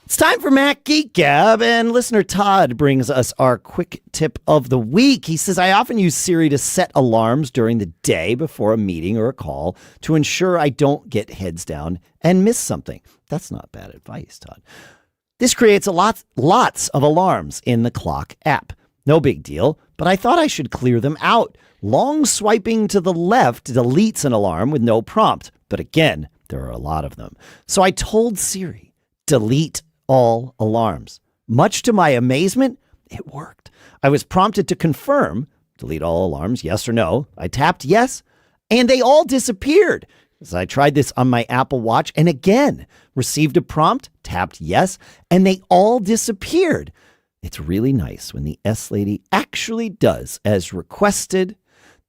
It's time for Mac Geek Gab, and listener Todd brings us our quick tip of the week. He says, I often use Siri to set alarms during the day before a meeting or a call to ensure I don't get heads down and miss something. That's not bad advice, Todd. This creates lots of alarms in the clock app. No big deal, but I thought I should clear them out. Long swiping to the left deletes an alarm with no prompt. But again, there are a lot of them. So I told Siri, delete all alarms. Much to my amazement, it worked. I was prompted to confirm, delete all alarms, yes or no. I tapped yes, and they all disappeared. So I tried this on my Apple Watch and again received a prompt, tapped yes, and they all disappeared. It's really nice when the S Lady actually does as requested.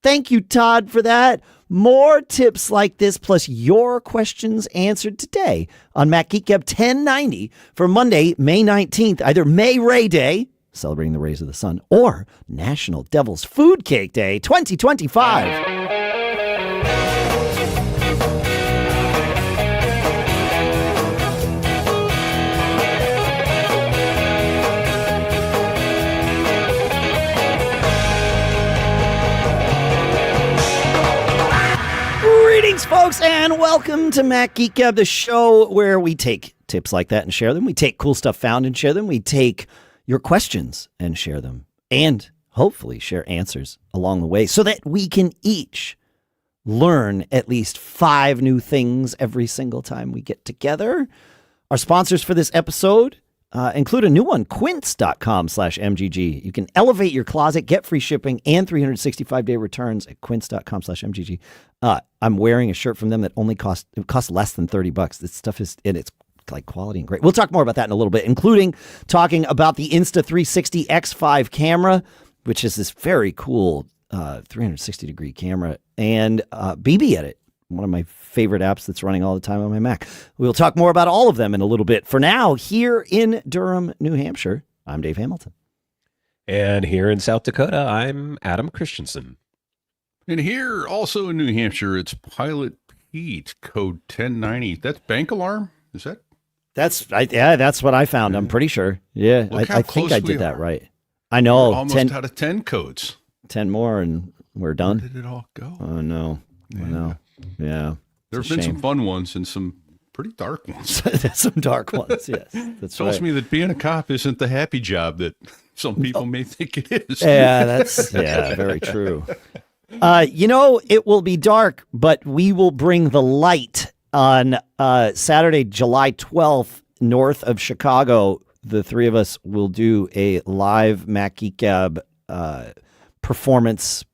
Thank you, Todd, for that. More tips like this, plus your questions answered today on Mac Geek Gab 1090 for Monday, May 19th, either May Ray Day, celebrating the rays of the sun, or National Devil's Food Cake Day 2025. Greetings, folks, and welcome to Mac Geek Gab, the show where we take tips like that and share them. We take cool stuff found and share them. We take your questions and share them, and hopefully share answers along the way so that we can each learn at least 5 new things every single time we get together. Our sponsors for this episode include a new one, Quince.com/MGG. You can elevate your closet, get free shipping, and 365-day returns at Quince.com/MGG. I'm wearing a shirt from them that costs less than $30. This stuff is, and it's like quality and great. We'll talk more about that in a little bit, including talking about the Insta360 X5 Camera, which is this very cool 360-degree camera, and BBEdit, one of my favorite apps that's running all the time on my Mac. We'll talk more about all of them in a little bit. For now, here in Durham, New Hampshire, I'm Dave Hamilton. And here in South Dakota, I'm Adam Christensen. And here, also in New Hampshire, it's Pilot Pete, code 1090. That's bank alarm? Is that? That's what I found. I'm pretty sure. Yeah, I think I did that right. I know. We're almost out of 10 codes. 10 more and we're done. Where did it all go? Oh, no. Yeah. I know. Yeah. There have been some fun ones and some pretty dark ones. Some dark ones, yes. That's Tells me that being a cop isn't the happy job that some people may think it is. Yeah, that's very true. It will be dark, but we will bring the light on Saturday, July 12th, north of Chicago. The three of us will do a live Mac Geek Gab performance.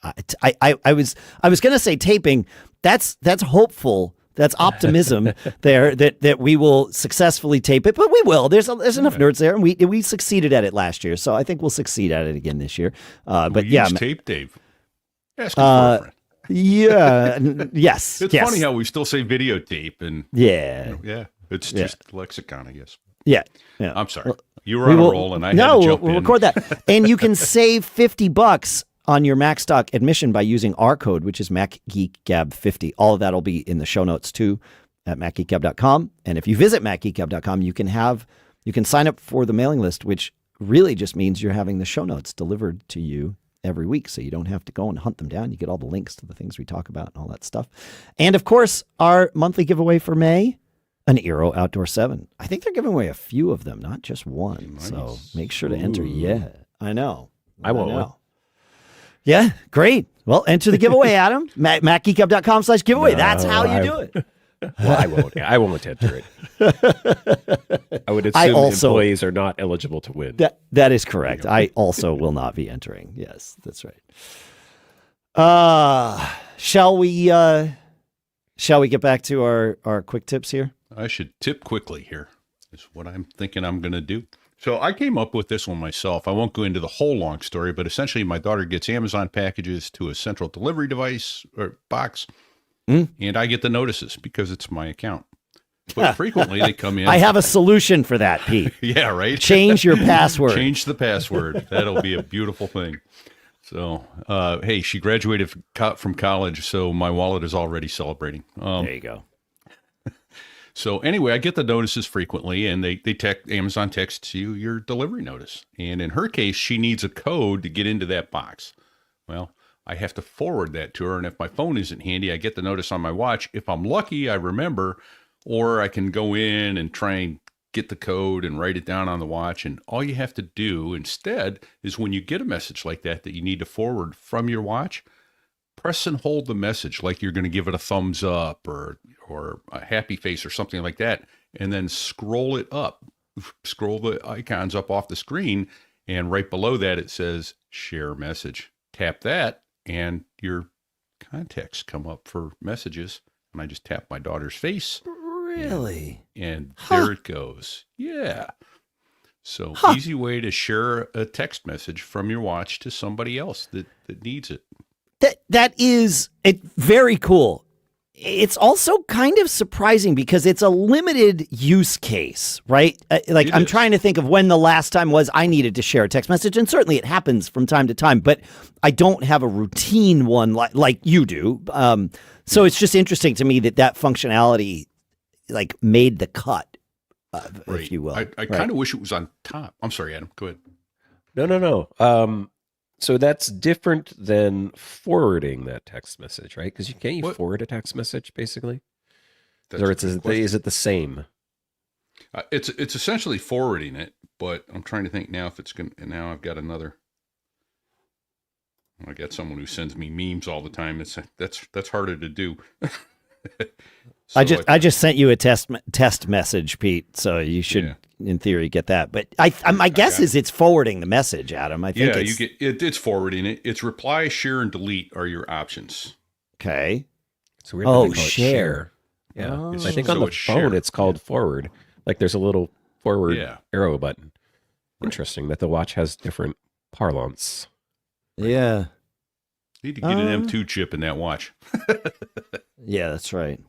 I was going to say taping. That's hopeful. That's optimism there that we will successfully tape it, but we will. There's enough nerds there, and we succeeded at it last year, so I think we'll succeed at it again this year. But yeah, tape, Dave. Ask his girlfriend. Yeah. Yes. It's funny how we still say videotape, and it's just lexicon, I guess. Yeah. I'm sorry. You were on a roll, and I had to jump in. We'll record that, and you can save $50 on your Macstock admission by using our code, which is Mac Geek Gab 50. All of that will be in the show notes too at MacGeekGab.com. And if you visit MacGeekGab.com, you can sign up for the mailing list, which really just means you're having the show notes delivered to you every week, so you don't have to go and hunt them down. You get all the links to the things we talk about and all that stuff. And of course, our monthly giveaway for May, an Eero Outdoor 7. I think they're giving away a few of them, not just one. Nice. So make sure to enter. Yeah, I know. I want one. Yeah, great. Well, enter the giveaway, Adam. MacGeekGab.com/giveaway. No, that's how you do it. Well, I won't enter it. I would assume employees are not eligible to win. That is correct. I also will not be entering. Yes, that's right. Shall we get back to our quick tips here? I should tip quickly here. Is what I'm thinking I'm going to do. So I came up with this one myself. I won't go into the whole long story, but essentially my daughter gets Amazon packages to a central delivery device or box, and I get the notices because it's my account. But frequently they come in. I have a solution for that, Pete. Yeah, right? Change your password. Change the password. That'll be a beautiful thing. So, hey, she graduated from college, so my wallet is already celebrating. There you go. So anyway, I get the notices frequently, and Amazon texts you your delivery notice. And in her case, she needs a code to get into that box. Well, I have to forward that to her, and if my phone isn't handy, I get the notice on my watch. If I'm lucky, I remember, or I can go in and try and get the code and write it down on the watch. And all you have to do instead is when you get a message like that you need to forward from your watch, press and hold the message like you're going to give it a thumbs up or a happy face or something like that, and then scroll it up. Scroll the icons up off the screen, and right below that it says share message. Tap that, and your contacts come up for messages. And I just tap my daughter's face. Really? And there it goes. Yeah. So easy way to share a text message from your watch to somebody else that needs it. That is very cool. It's also kind of surprising because it's a limited use case, right? I'm trying to think of when the last time was I needed to share a text message, and certainly it happens from time to time, but I don't have a routine one like you do. So it's just interesting to me that functionality made the cut, if you will. I kind of wish it was on top. I'm sorry, Adam. Go ahead. No. So that's different than forwarding that text message, right? Because can't you forward a text message basically? Or is it the same? It's essentially forwarding it, but I'm trying to think now if it's going. And now I've got another. I got someone who sends me memes all the time. That's harder to do. So I just sent you a test message, Pete. So you should, in theory, get that. But my guess is it's forwarding the message, Adam. I think it's forwarding it. It's reply, share, and delete are your options. Okay. So we're going to call it share. Yeah. Oh. I think on the phone it's called forward. Like there's a little forward arrow button. Interesting that the watch has different parlance. Yeah. Need to get an M2 chip in that watch. Yeah, that's right.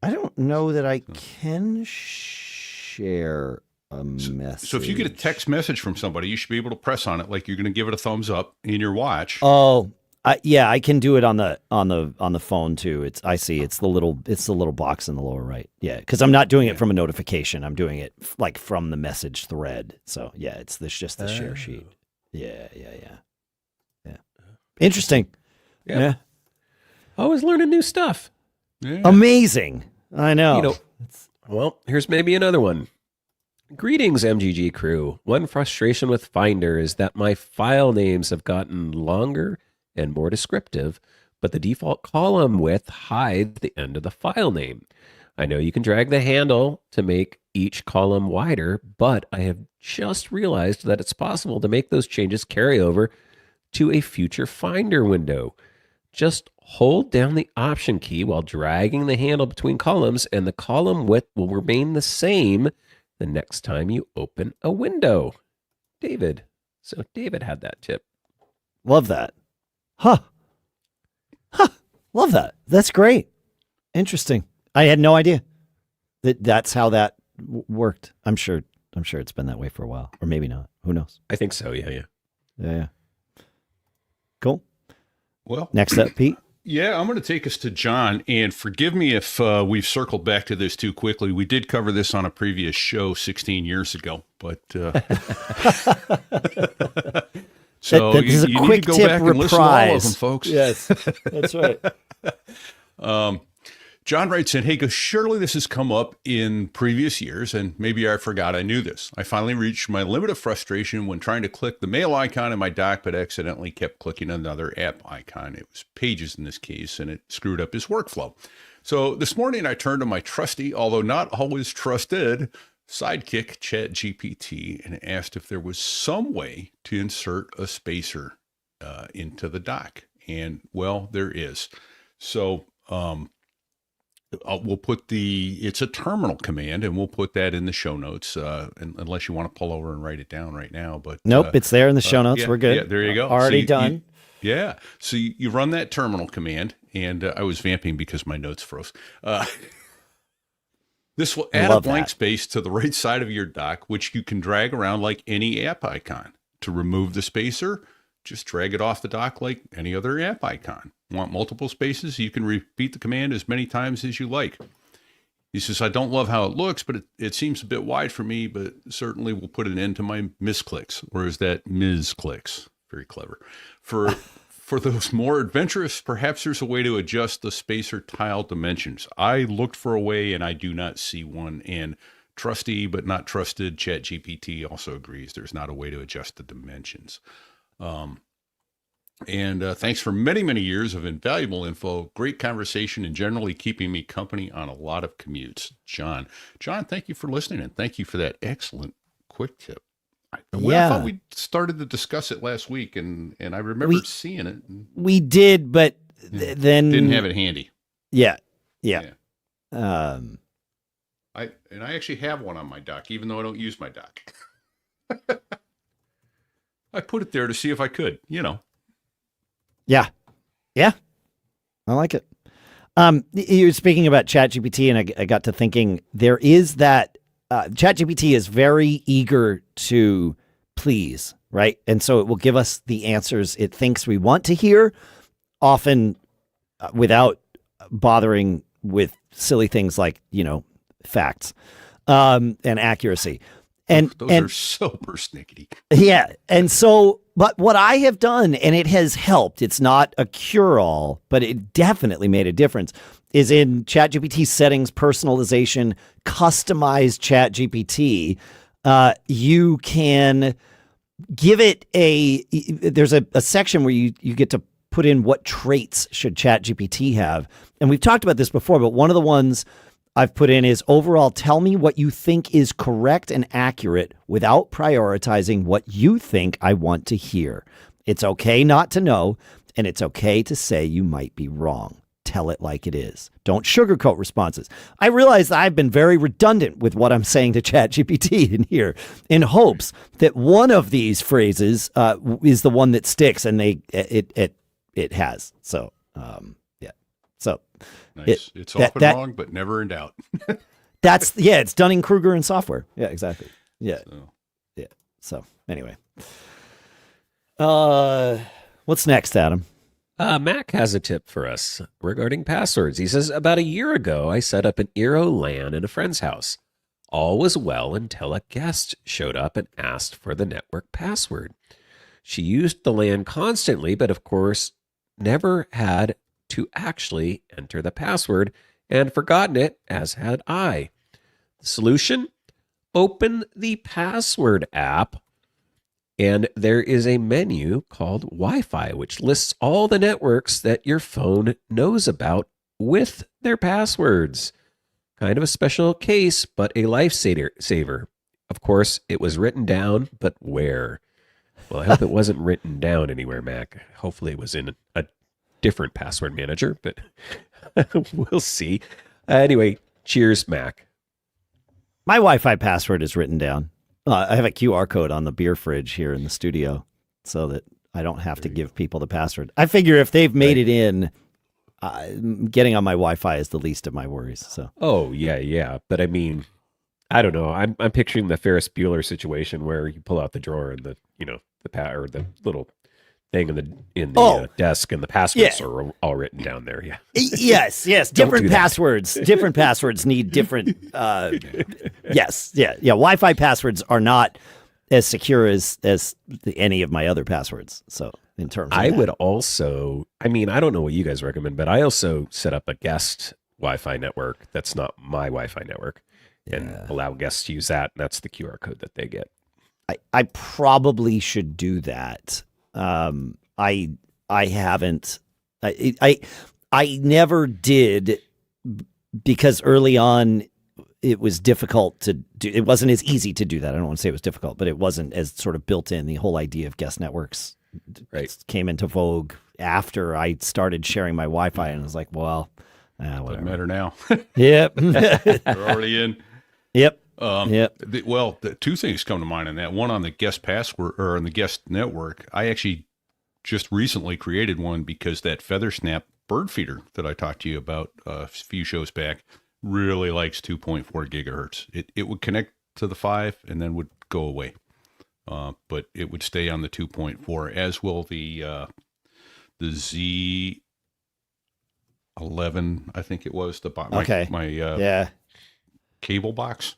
I don't know that I can share a message. So if you get a text message from somebody, you should be able to press on it like you're going to give it a thumbs up in your watch. Oh, I can do it on the phone too. I see. It's the little box in the lower right. Yeah, because I'm not doing it from a notification. I'm doing it from the message thread. So yeah, it's just the share sheet. Yeah. Interesting. Yeah. Always learning new stuff. Yeah. Amazing. I know. Well, here's maybe another one. Greetings, MGG crew. One frustration with Finder is that my file names have gotten longer and more descriptive, but the default column width hides the end of the file name. I know you can drag the handle to make each column wider, but I have just realized that it's possible to make those changes carry over to a future Finder window. Just hold down the Option key while dragging the handle between columns, and the column width will remain the same the next time you open a window. David. So David had that tip. Love that. Huh. Love that. That's great. Interesting. I had no idea that's how that worked. I'm sure it's been that way for a while, or maybe not. Who knows? I think so. Yeah. Cool. Well, next up, Pete. Yeah, I'm going to take us to John, and forgive me if we've circled back to this too quickly. We did cover this on a previous show 16 years ago, but so this is a you quick need to go tip back and listen to all of them, folks. Yes, that's right. John writes in, hey, surely this has come up in previous years, and maybe I forgot I knew this. I finally reached my limit of frustration when trying to click the mail icon in my dock, but accidentally kept clicking another app icon. It was Pages in this case, and it screwed up his workflow. So this morning I turned to my trusty, although not always trusted, sidekick ChatGPT and asked if there was some way to insert a spacer into the dock. And, well, there is. So, we'll put it's a terminal command, and we'll put that in the show notes, unless you want to pull over and write it down right now. But nope, it's there in the show notes. Yeah, we're good. Yeah, there you go. Already done. So you run that terminal command, and I was vamping because my notes froze. This will add a blank space to the right side of your dock, which you can drag around like any app icon. To remove the spacer, just drag it off the dock like any other app icon. Want multiple spaces? You can repeat the command as many times as you like. He says, I don't love how it looks, but it seems a bit wide for me, but certainly will put an end to my misclicks. Or is that Ms. Clicks? Very clever. For those more adventurous, perhaps there's a way to adjust the spacer tile dimensions. I looked for a way and I do not see one. And trusty but not trusted ChatGPT also agrees there's not a way to adjust the dimensions. And thanks for many, many years of invaluable info, great conversation, and generally keeping me company on a lot of commutes. John, thank you for listening, and thank you for that excellent quick tip. I thought we started to discuss it last week, and I remember seeing it. We did, but then... Didn't have it handy. Yeah. I actually have one on my dock, even though I don't use my dock. I put it there to see if I could, Yeah. I like it. You were speaking about ChatGPT, and I got to thinking there is that ChatGPT is very eager to please, right? And so it will give us the answers it thinks we want to hear, often without bothering with silly things like, facts and accuracy. And those are so persnickety. Yeah. And so, but what I have done, and it has helped, it's not a cure-all, but it definitely made a difference, is in ChatGPT settings, personalization, customize ChatGPT. You can give it there's a section where you get to put in what traits should ChatGPT have. And we've talked about this before, but one of the ones I've put in is overall, tell me what you think is correct and accurate without prioritizing what you think I want to hear. It's okay not to know, and it's okay to say you might be wrong. Tell it like it is. Don't sugarcoat responses. I realize that I've been very redundant with what I'm saying to ChatGPT in here, in hopes that one of these phrases is the one that sticks, and it has. So, yeah. So. Nice. It's often wrong, but never in doubt. It's Dunning-Kruger in software. Yeah, exactly. Yeah. So anyway. What's next, Adam? Mac has a tip for us regarding passwords. He says, about a year ago, I set up an Eero LAN in a friend's house. All was well until a guest showed up and asked for the network password. She used the LAN constantly, but of course, never had to actually enter the password and forgotten it, as had I. The solution? Open the password app, and there is a menu called Wi-Fi, which lists all the networks that your phone knows about with their passwords. Kind of a special case, but a lifesaver. Of course, it was written down, but where? Well, I hope it wasn't written down anywhere, Mac. Hopefully it was in a different password manager, but we'll see. Anyway, cheers, Mac. My Wi-Fi password is written down. I have a QR code on the beer fridge here in the studio so that I don't have to give people the password. I figure if they've made it in, getting on my Wi-Fi is the least of my worries. So. Oh, yeah. But I mean, I don't know. I'm picturing the Ferris Bueller situation where you pull out the drawer and the little thing in the desk, and the passwords are all written down there. Yeah. Yes. Different passwords. Different passwords need different. Yes. Yeah. Wi-Fi passwords are not as secure as any of my other passwords. So in terms of would also, I don't know what you guys recommend, but I also set up a guest Wi-Fi network that's not my Wi-Fi network and allow guests to use that. And that's the QR code that they get. I probably should do that. I haven't, I never did, because early on it was difficult to do. It wasn't as easy to do that. I don't want to say it was difficult, but it wasn't as sort of built in. The whole idea of guest networks came into vogue after I started sharing my Wi-Fi, and I was like, well, whatever. Doesn't matter now. Yep. They're already in. Yep. The two things come to mind on that. One, on the guest password or on the guest network, I actually just recently created one because that FeatherSnap bird feeder that I talked to you about a few shows back really likes 2.4 gigahertz. It would connect to the 5 and then would go away, but it would stay on the 2.4. As will the Z11, I think it was the okay. cable box.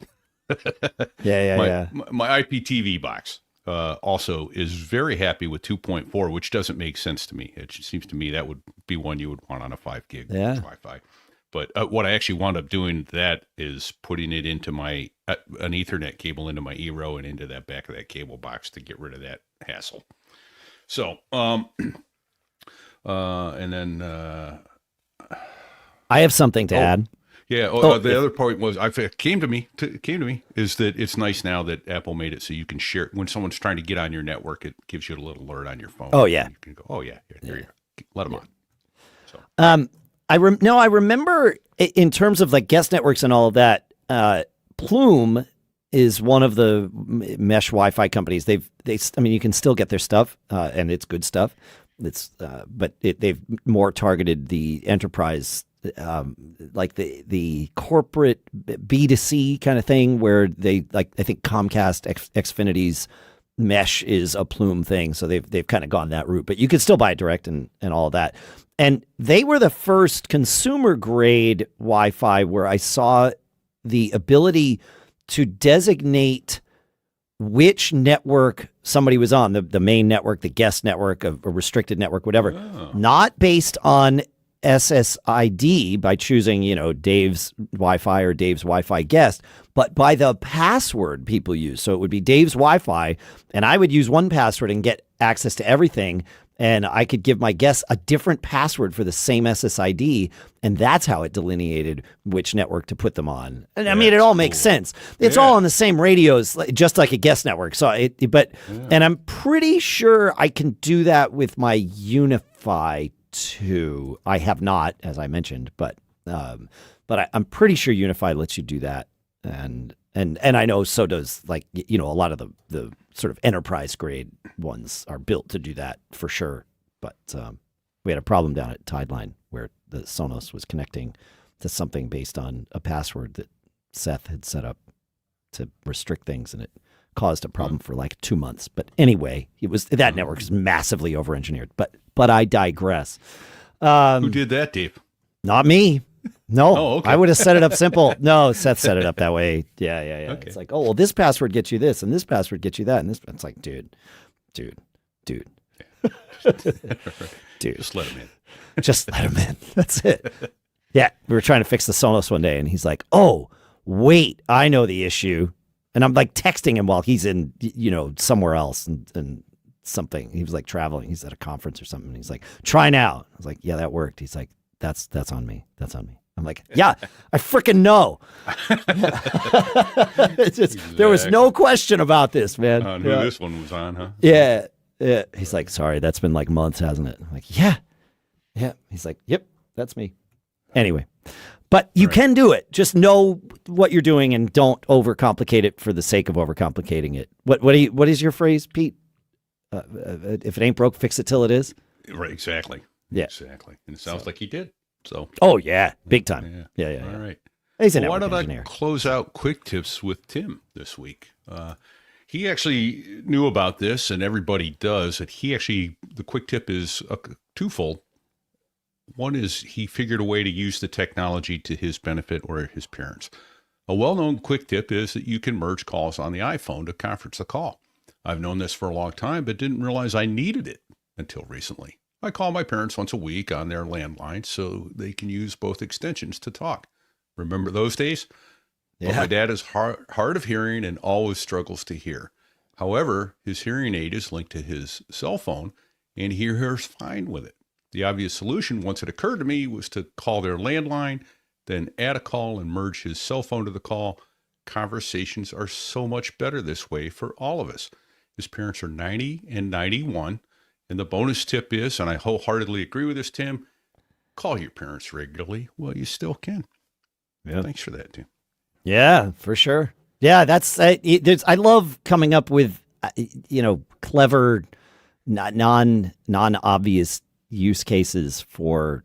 Yeah. My IPTV box also is very happy with 2.4, which doesn't make sense to me. It seems to me that would be one you would want on a 5 gig Wi-Fi. But what I actually wound up doing that is putting it into my an Ethernet cable into my Eero and into that back of that cable box to get rid of that hassle. So, and then I have something to add. Yeah. The other point was, it came to me is that it's nice now that Apple made it so you can share when someone's trying to get on your network. It gives you a little alert on your phone. Oh yeah. You can go. Oh yeah. There you go. Let them on. So. I remember in terms of like guest networks and all of that. Plume is one of the mesh Wi-Fi companies. I mean, you can still get their stuff, and it's good stuff. But they've more targeted the enterprise. Like the corporate B2C kind of thing where they like, I think Comcast Xfinity's mesh is a Plume thing. So they've kind of gone that route, but you can still buy it direct and all of that. And they were the first consumer grade Wi-Fi where I saw the ability to designate which network somebody was on, the main network, the guest network, a restricted network, whatever, not based on SSID by choosing, Dave's Wi-Fi or Dave's Wi-Fi guest, but by the password people use. So it would be Dave's Wi-Fi, and I would use one password and get access to everything. And I could give my guests a different password for the same SSID, and that's how it delineated which network to put them on. And I mean, it all makes sense. It's all on the same radios, just like a guest network. So, and I'm pretty sure I can do that with my Unify too. I have not, as I mentioned, but I'm pretty sure Unify lets you do that, and I know so does a lot of the sort of enterprise grade ones are built to do that for sure. But we had a problem down at Tideline where the Sonos was connecting to something based on a password that Seth had set up to restrict things, and it caused a problem for like 2 months. But anyway, that network is massively over-engineered. But I digress. Who did that, Dave? Not me. No, okay. I would have set it up simple. No, Seth set it up that way. Yeah. Okay. It's like, oh, well, this password gets you this, and this password gets you that, and this. It's like, dude. Dude. Just let him in. Just let him in. That's it. Yeah, we were trying to fix the Sonos one day, and he's like, oh, wait, I know the issue. And I'm like texting him while he's in, somewhere else and something. He was like traveling. He's at a conference or something. And he's like, try now. I was like, yeah, that worked. He's like, that's on me. That's on me. I'm like, yeah, I freaking know. It's just, there was no question about this, man. On who this one was on, huh? Yeah. He's like, sorry, that's been like months, hasn't it? I'm like, yeah. He's like, yep, that's me. Anyway, but you can do it. Just know what you're doing and don't overcomplicate it for the sake of overcomplicating it. What is your phrase, Pete? If it ain't broke, fix it till it is. Right, exactly. Yeah, exactly. And it sounds like he did. So. Oh yeah, big time. Yeah. All right. He's a why network don't engineer. I close out quick tips with Tim this week? He actually knew about this, and everybody does. And the quick tip is twofold. One is he figured a way to use the technology to his benefit or his parents. A well-known quick tip is that you can merge calls on the iPhone to conference the call. I've known this for a long time, but didn't realize I needed it until recently. I call my parents once a week on their landline so they can use both extensions to talk. Remember those days? Yeah. But my dad is hard of hearing and always struggles to hear. However, his hearing aid is linked to his cell phone, and he hears fine with it. The obvious solution, once it occurred to me, was to call their landline, then add a call and merge his cell phone to the call. Conversations are so much better this way for all of us. His parents are 90 and 91. And the bonus tip is, and I wholeheartedly agree with this, Tim, call your parents regularly. Well, you still can. Yeah. Thanks for that, Tim. Yeah, for sure. Yeah, that's I love coming up with clever, non-obvious use cases for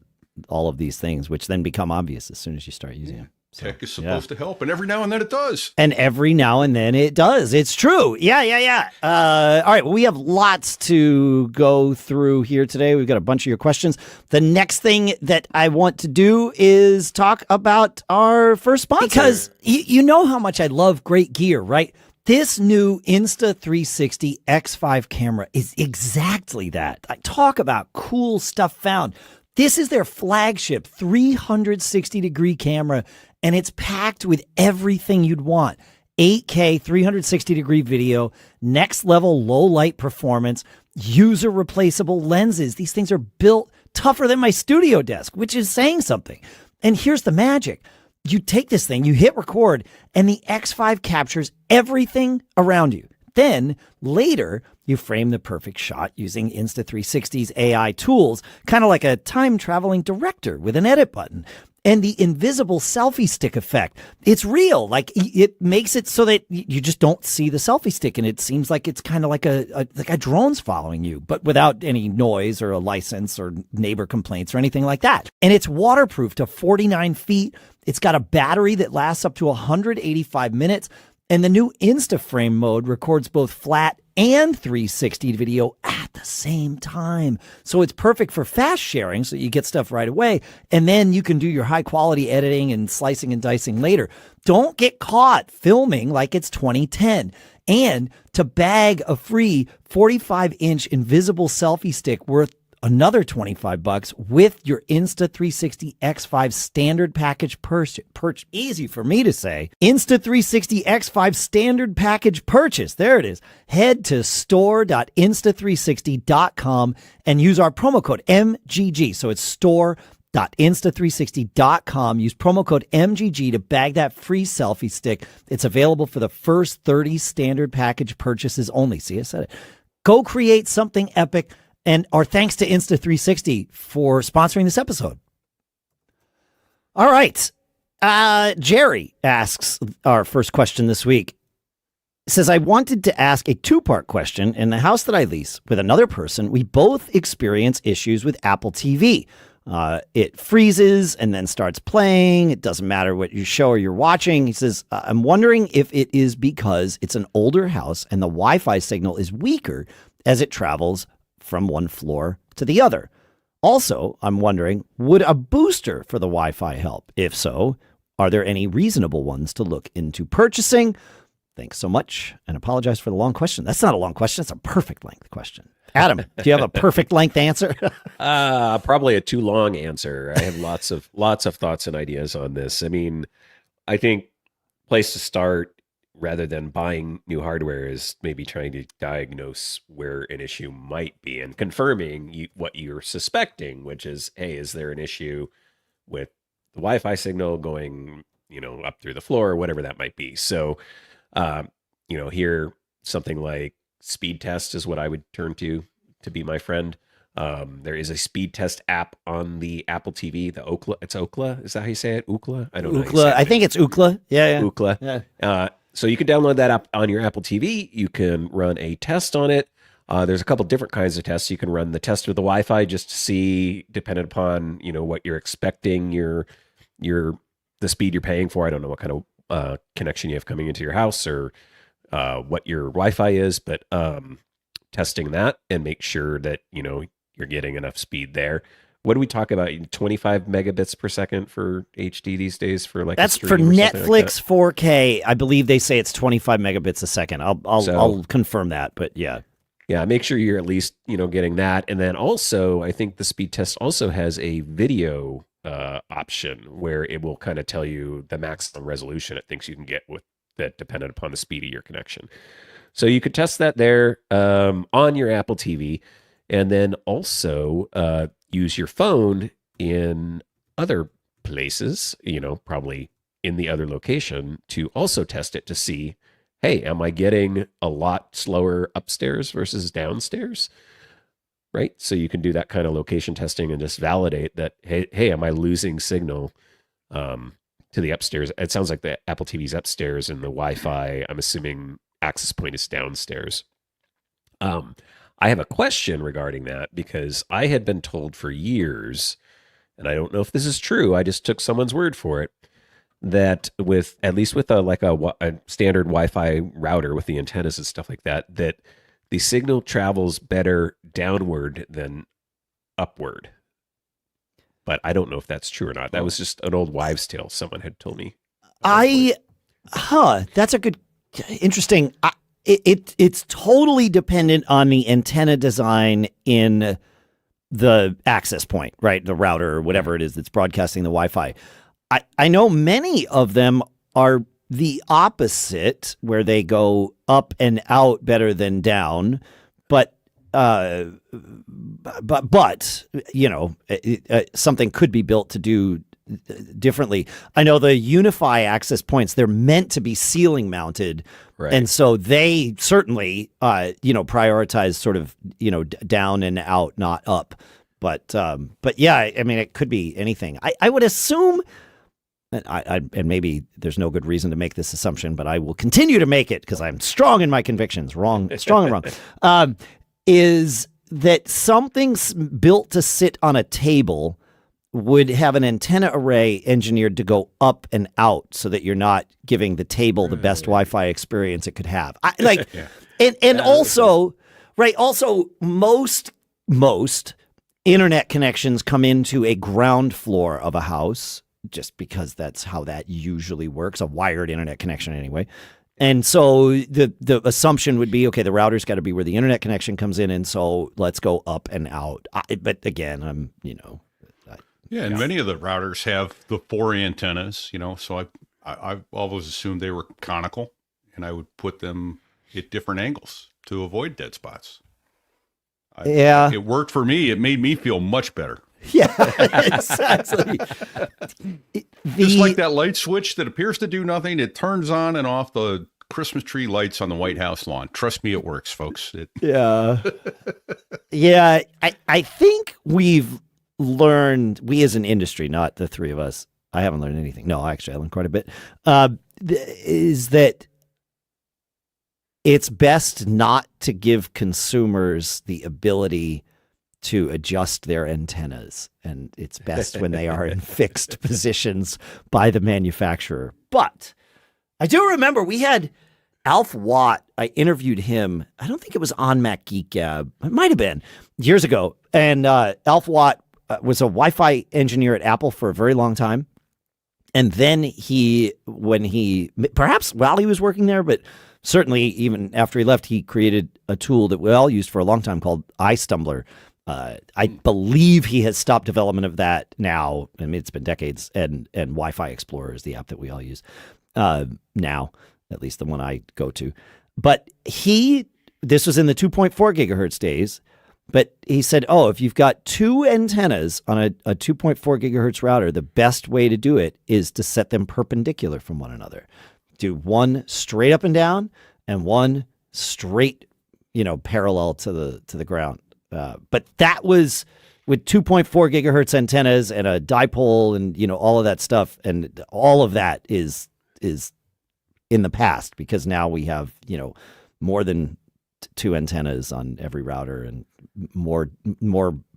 all of these things, which then become obvious as soon as you start using them. So, tech is supposed to help, and every now and then it does. And every now and then it does. It's true. Yeah. All right. Well, we have lots to go through here today. We've got a bunch of your questions. The next thing that I want to do is talk about our first sponsor. Because you know how much I love great gear, right? This new Insta360 X5 camera is exactly that. I talk about cool stuff found. This is their flagship 360-degree camera, and it's packed with everything you'd want. 8K 360-degree video, next-level low-light performance, user-replaceable lenses. These things are built tougher than my studio desk, which is saying something. And here's the magic. You take this thing, you hit record, and the X5 captures everything around you. Then, later, you frame the perfect shot using Insta360's AI tools, kind of like a time-traveling director with an edit button. And the invisible selfie stick effect, it's real. Like, it makes it so that you just don't see the selfie stick, and it seems like it's kind of like a drone's following you, but without any noise or a license or neighbor complaints or anything like that. And it's waterproof to 49 feet. It's got a battery that lasts up to 185 minutes. And the new InstaFrame mode records both flat and 360 video at the same time. So it's perfect for fast sharing, so you get stuff right away. And then you can do your high quality editing and slicing and dicing later. Don't get caught filming like it's 2010. And to bag a free 45-inch invisible selfie stick worth another $25 with your Insta360 X5 standard package purchase. Easy for me to say. Insta360 X5 standard package purchase. There it is. Head to store.insta360.com and use our promo code MGG. So it's store.insta360.com. Use promo code MGG to bag that free selfie stick. It's available for the first 30 standard package purchases only. See, I said it. Go create something epic. And our thanks to Insta360 for sponsoring this episode. All right. Jerry asks our first question this week. It says, I wanted to ask a two-part question. In the house that I lease with another person, we both experience issues with Apple TV. It freezes and then starts playing. It doesn't matter what you show or you're watching. He says, I'm wondering if it is because it's an older house and the Wi-Fi signal is weaker as it travels from one floor to the other. Also, I'm wondering, would a booster for the Wi-Fi help? If so, are there any reasonable ones to look into purchasing? Thanks so much, and apologize for the long question. That's not a long question. It's a perfect length question. Adam, do you have a perfect length answer? Probably a too long answer. I have lots of thoughts and ideas on this. I mean, I think place to start, rather than buying new hardware, is maybe trying to diagnose where an issue might be and confirming what you're suspecting, which is, hey, is there an issue with the Wi-Fi signal going, up through the floor or whatever that might be. So, here, something like speed test is what I would turn to be my friend. There is a speed test app on the Apple TV, the Ookla. It's Ookla. Is that how you say it? Ookla? I don't know. Ookla. I think it's Ookla. Yeah. Ookla. Yeah. So you can download that app on your Apple TV. You can run a test on it. There's a couple different kinds of tests. You can run the test with the Wi-Fi just to see, depending upon what you're expecting, the speed you're paying for. I don't know what kind of connection you have coming into your house or what your Wi-Fi is, but testing that and make sure that you're getting enough speed there. What do we talk about? 25 megabits per second for HD these days for like that's for Netflix 4K. I believe they say it's 25 megabits a second. I'll confirm that, but yeah. Yeah, make sure you're at least getting that, and then also I think the speed test also has a video option where it will kind of tell you the maximum resolution it thinks you can get with that, dependent upon the speed of your connection. So you could test that there on your Apple TV, and then also use your phone in other places, probably in the other location, to also test it to see, hey, am I getting a lot slower upstairs versus downstairs? Right? So you can do that kind of location testing and just validate that, hey, am I losing signal to the upstairs? It sounds like the Apple TV's upstairs and the Wi-Fi, I'm assuming access point is downstairs. I have a question regarding that because I had been told for years, and I don't know if this is true, I just took someone's word for it, that with at least with a standard Wi-Fi router with the antennas and stuff like that, that the signal travels better downward than upward. But I don't know if that's true or not. That was just an old wives' tale someone had told me. That's a good, interesting. It's totally dependent on the antenna design in the access point, right? The router or whatever it is that's broadcasting the Wi-Fi. I know many of them are the opposite, where they go up and out better than down, but you know, something could be built to do differently. I know the Unify access points, they're meant to be ceiling mounted. Right. And so they certainly, prioritize sort of, down and out, not up. But yeah, I mean, it could be anything. I would assume, and maybe there's no good reason to make this assumption, but I will continue to make it because I'm strong in my convictions, strong and wrong, is that something's built to sit on a table would have an antenna array engineered to go up and out so that you're not giving the table the best Wi-Fi experience it could have. Also most internet connections come into a ground floor of a house just because that's how that usually works, a wired internet connection anyway. And so the assumption would be, okay, the router's got to be where the internet connection comes in, and so let's go up and out. But again, Yeah, and many of the routers have the 4 antennas, so I've always assumed they were conical, and I would put them at different angles to avoid dead spots. It worked for me. It made me feel much better. Yeah, exactly. Just like that light switch that appears to do nothing, it turns on and off the Christmas tree lights on the White House lawn. Trust me, it works, folks. Yeah. I think we've learned, we as an industry, not the three of us, I haven't learned anything. No, actually, I learned quite a bit, is that it's best not to give consumers the ability to adjust their antennas. And it's best when they are in fixed positions by the manufacturer. But I do remember we had Alf Watt. I interviewed him. I don't think it was on Mac Geek Gab. It might have been years ago. And Alf Watt was a Wi-Fi engineer at Apple for a very long time. And then perhaps while he was working there, but certainly even after he left, he created a tool that we all used for a long time called iStumbler. I believe he has stopped development of that now. I mean, it's been decades, and Wi-Fi Explorer is the app that we all use now, at least the one I go to. But this was in the 2.4 gigahertz days, but he said, if you've got 2 antennas on a 2.4 gigahertz router, the best way to do it is to set them perpendicular from one another. Do one straight up and down and one straight, parallel to the ground. But that was with 2.4 gigahertz antennas and a dipole and, all of that stuff. And all of that is in the past because now we have, more than 2 antennas on every router and more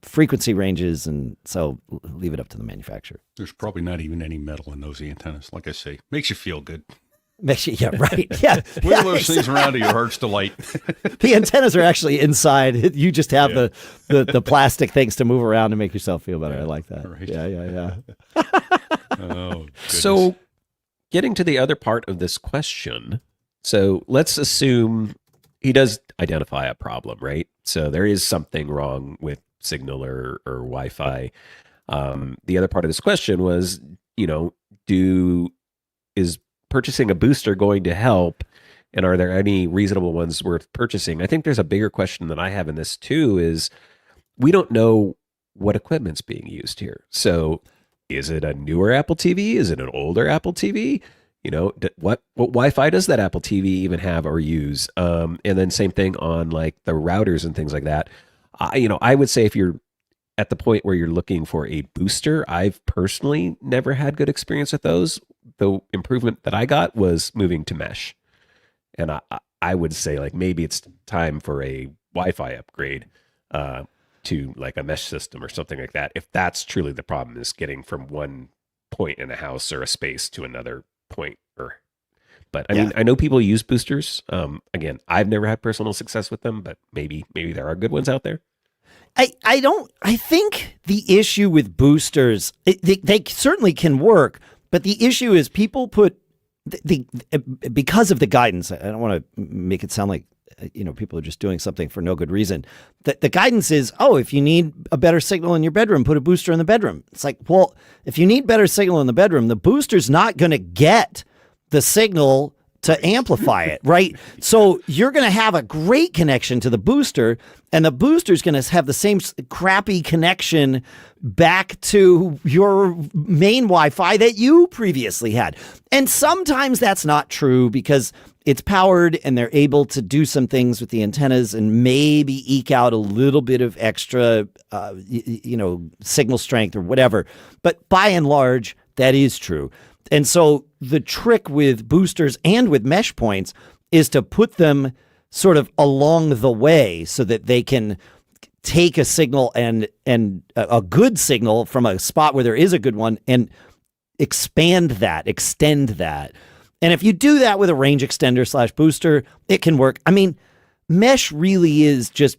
frequency ranges. And so leave it up to the manufacturer. There's probably not even any metal in those antennas. Like I say, makes you feel good. Yeah, right. Yeah. Wiggle those things around to your heart's delight. The antennas are actually inside. You just have the plastic things to move around to make yourself feel better. I like that. Right. Yeah. Oh, so getting to the other part of this question. So let's assume he does identify a problem, right? So there is something wrong with signal or Wi-Fi. The other part of this question was, is purchasing a booster going to help, and are there any reasonable ones worth purchasing? I think there's a bigger question that I have in this too, is we don't know what equipment's being used here. So is it a newer Apple TV? Is it an older Apple TV? What Wi-Fi does that Apple TV even have or use? And then same thing on like the routers and things like that. I would say if you're at the point where you're looking for a booster, I've personally never had good experience with those. The improvement that I got was moving to mesh. And I would say like maybe it's time for a Wi-Fi upgrade to like a mesh system or something like that. If that's truly the problem, is getting from one point in a house or a space to another point. But I mean, I know people use boosters. Again, I've never had personal success with them, but maybe there are good ones out there. I think the issue with boosters, they certainly can work, but the issue is people put because of the guidance. I don't want to make it sound like people are just doing something for no good reason. The guidance is, if you need a better signal in your bedroom, put a booster in the bedroom. It's like, well, if you need better signal in the bedroom, the booster's not going to get the signal to amplify it, right? So you're going to have a great connection to the booster, and the booster's going to have the same crappy connection back to your main Wi-Fi that you previously had. And sometimes that's not true because it's powered and they're able to do some things with the antennas and maybe eke out a little bit of extra, signal strength or whatever. But by and large, that is true. And so the trick with boosters and with mesh points is to put them sort of along the way so that they can take a signal and a good signal from a spot where there is a good one and extend that. And if you do that with a range extender / booster, it can work. I mean, mesh really is just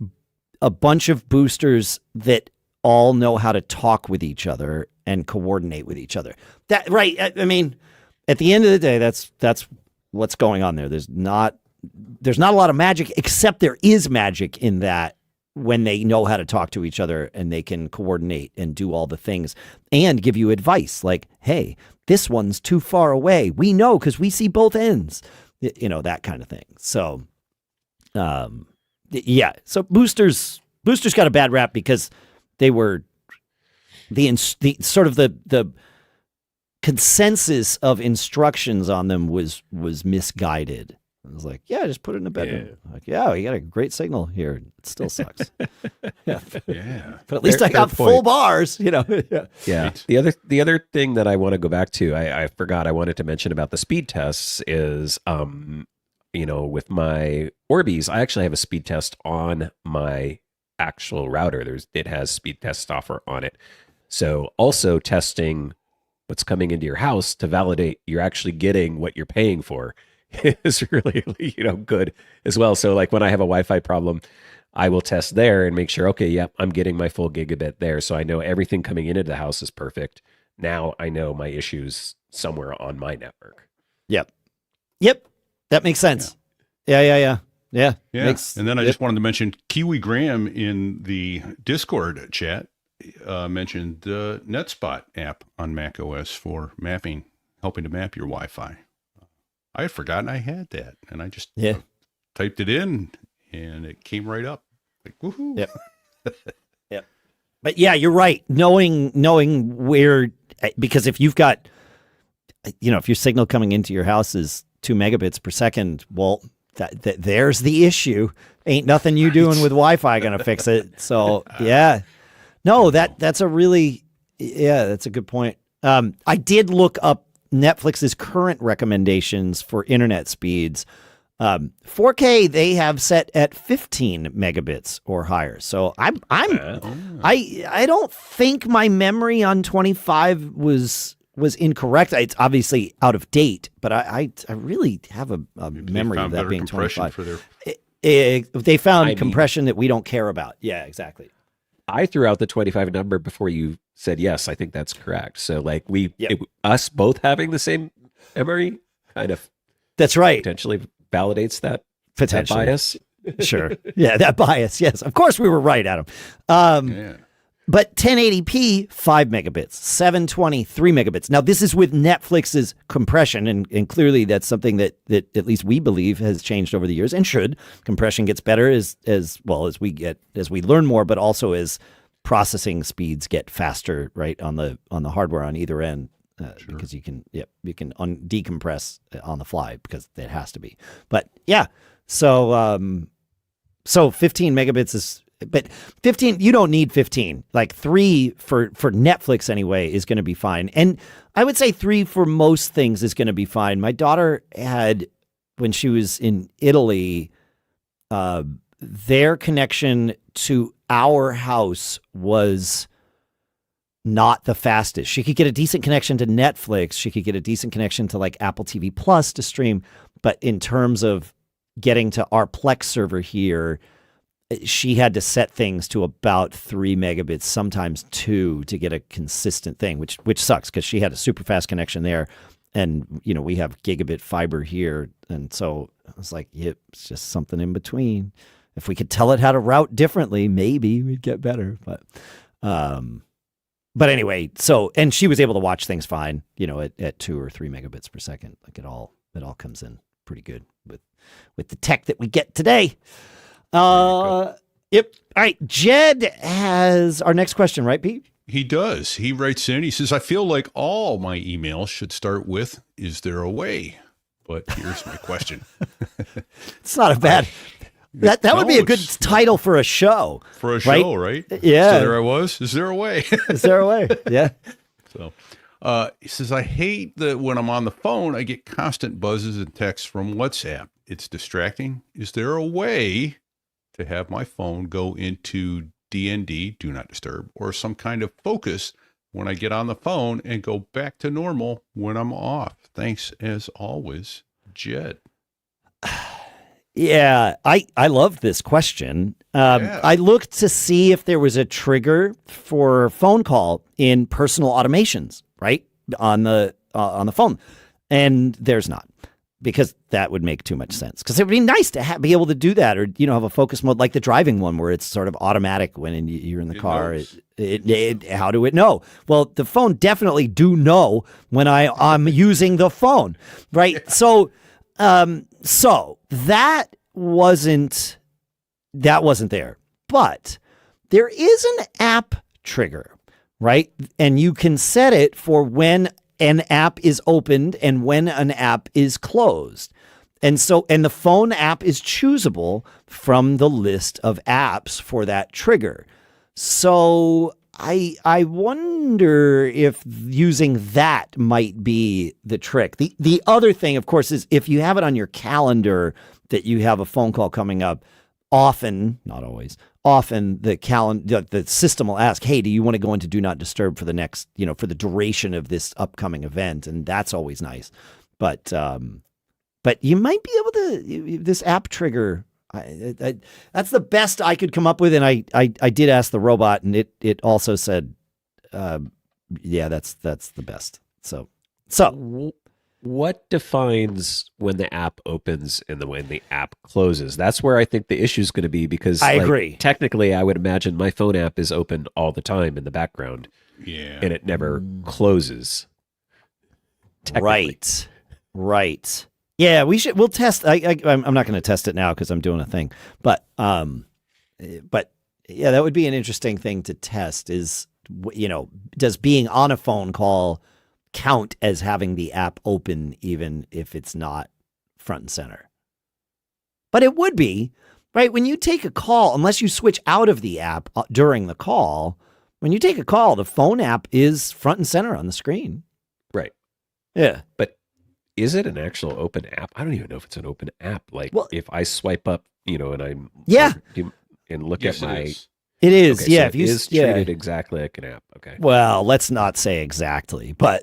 a bunch of boosters that all know how to talk with each other and coordinate with each other. That right? I mean, at the end of the day, that's what's going on there. There's not a lot of magic, except there is magic in that when they know how to talk to each other and they can coordinate and do all the things and give you advice like, hey, this one's too far away. We know because we see both ends, that kind of thing. So, So boosters got a bad rap because they were the sort of the consensus of instructions on them was misguided. I was like, just put it in the bedroom. Yeah. Like, we got a great signal here. It still sucks. Yeah. But at least I got full bars, Yeah. The other thing that I want to go back to, I forgot I wanted to mention about the speed tests is, with my Orbeez, I actually have a speed test on my actual router. It has speed test software on it. So also testing what's coming into your house to validate you're actually getting what you're paying for is really, good as well. So like when I have a Wi-Fi problem, I will test there and make sure, okay, I'm getting my full gigabit there. So I know everything coming into the house is perfect. Now I know my issues somewhere on my network. Yep. That makes sense. Yeah. And then I just wanted to mention Kiwi Graham in the Discord chat mentioned the NetSpot app on Mac OS for mapping, helping to map your Wi-Fi. I had forgotten I had that, and I just typed it in, and it came right up. Like, woohoo! Yep. But you're right. Knowing where, because if you've got, if your signal coming into your house is 2 megabits per second, well, there's the issue. Ain't nothing you doing with Wi-Fi gonna fix it. So no, that's a really, that's a good point. I did look up Netflix's current recommendations for internet speeds. 4K they have set at 15 megabits or higher. So I don't think my memory on 25 was incorrect. It's obviously out of date, but I really have a memory of that being 25. They found compression that we don't care about. Yeah, exactly. I threw out the 25 number before you said yes. I think that's correct. So like us both having the same memory kind of that's right potentially validates that bias. Sure. Yeah, that bias. Yes, of course we were right, Adam. But 1080p 5 megabits, 720 3 megabits. Now this is with Netflix's compression, and clearly that's something that at least we believe has changed over the years and should. Compression gets better as we learn more, but also as processing speeds get faster, right, on the hardware on either end, because you can decompress on the fly because it has to be. But so 15 megabits is. But 15, you don't need 15. Like 3 for Netflix anyway is going to be fine. And I would say 3 for most things is going to be fine. My daughter had, when she was in Italy, their connection to our house was not the fastest. She could get a decent connection to Netflix. She could get a decent connection to like Apple TV Plus to stream. But in terms of getting to our Plex server here, she had to set things to about 3 megabits, sometimes 2, to get a consistent thing, which sucks because she had a super fast connection there. And, you know, we have gigabit fiber here. And so I was like, yep, it's just something in between. If we could tell it how to route differently, maybe we'd get better. But anyway, so, and she was able to watch things fine, you know, at 2 or 3 megabits per second. Like it all comes in pretty good with the tech that we get today. Yep. All right. Jedd has our next question, right, Pete? He does. He writes in, he says, I feel like all my emails should start with, is there a way? But here's my question. It's not a bad... That would be a good title for a show. For a show, right? Yeah. So there I was. Is there a way? Is there a way? Yeah. So he says, I hate that when I'm on the phone, I get constant buzzes and texts from WhatsApp. It's distracting. Is there a way to have my phone go into DND, do not disturb, or some kind of focus when I get on the phone and go back to normal when I'm off? Thanks as always, Jedd. Yeah, I love this question. I looked to see if there was a trigger for phone call in personal automations, right, on the phone, and there's not, because that would make too much sense. Because it would be nice to be able to do that, or have a focus mode like the driving one, where it's sort of automatic when you're in the car. How do it know? Well, the phone definitely do know when I'm using the phone, right? Yeah. So that wasn't there, but there is an app trigger, right? And you can set it for when an app is opened and when an app is closed. And the phone app is choosable from the list of apps for that trigger. So I wonder if using that might be the trick. The other thing, of course, is if you have it on your calendar that you have a phone call coming up, often, not always, often the system will ask, hey, do you want to go into do not disturb for the next, for the duration of this upcoming event? And that's always nice. But you might be able to, this app trigger, that's the best I could come up with. And I did ask the robot, and it also said, yeah, that's the best. So what defines when the app opens and when the app closes? That's where I think the issue is going to be, because I agree. Technically, I would imagine my phone app is open all the time in the background. Yeah. And it never closes. Right. Yeah, we'll test. I'm not going to test it now because I'm doing a thing. But yeah, that would be an interesting thing to test. Is does being on a phone call count as having the app open even if it's not front and center? But it would be, right? When you take a call, unless you switch out of the app during the call, when you take a call, the phone app is front and center on the screen. Right. Yeah. But is it an actual open app? I don't even know if it's an open app. If I swipe up, and I'm and look at my. It is, okay, yeah. So it is treated exactly like an app. Okay. Well, let's not say exactly, but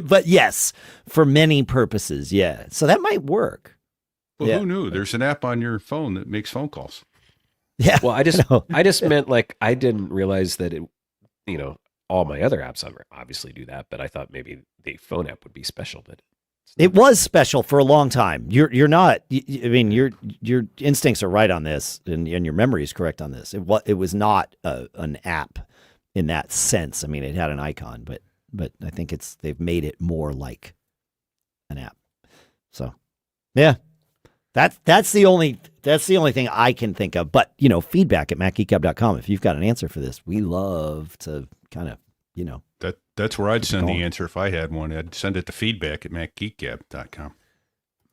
but yes, for many purposes, yeah. So that might work. Well, who knew? There's an app on your phone that makes phone calls. Yeah. Well, I just meant I didn't realize that it, all my other apps obviously do that, but I thought maybe the phone app would be special, but. It was special for a long time. You're not. I mean, your instincts are right on this, and your memory is correct on this. It was not an app in that sense. I mean, it had an icon, but I think they've made it more like an app. So, yeah, that's the only thing I can think of. But feedback at macgeekgab.com. If you've got an answer for this, we love to kind of That's where I'd send the answer if I had one. I'd send it to feedback at macgeekgab.com.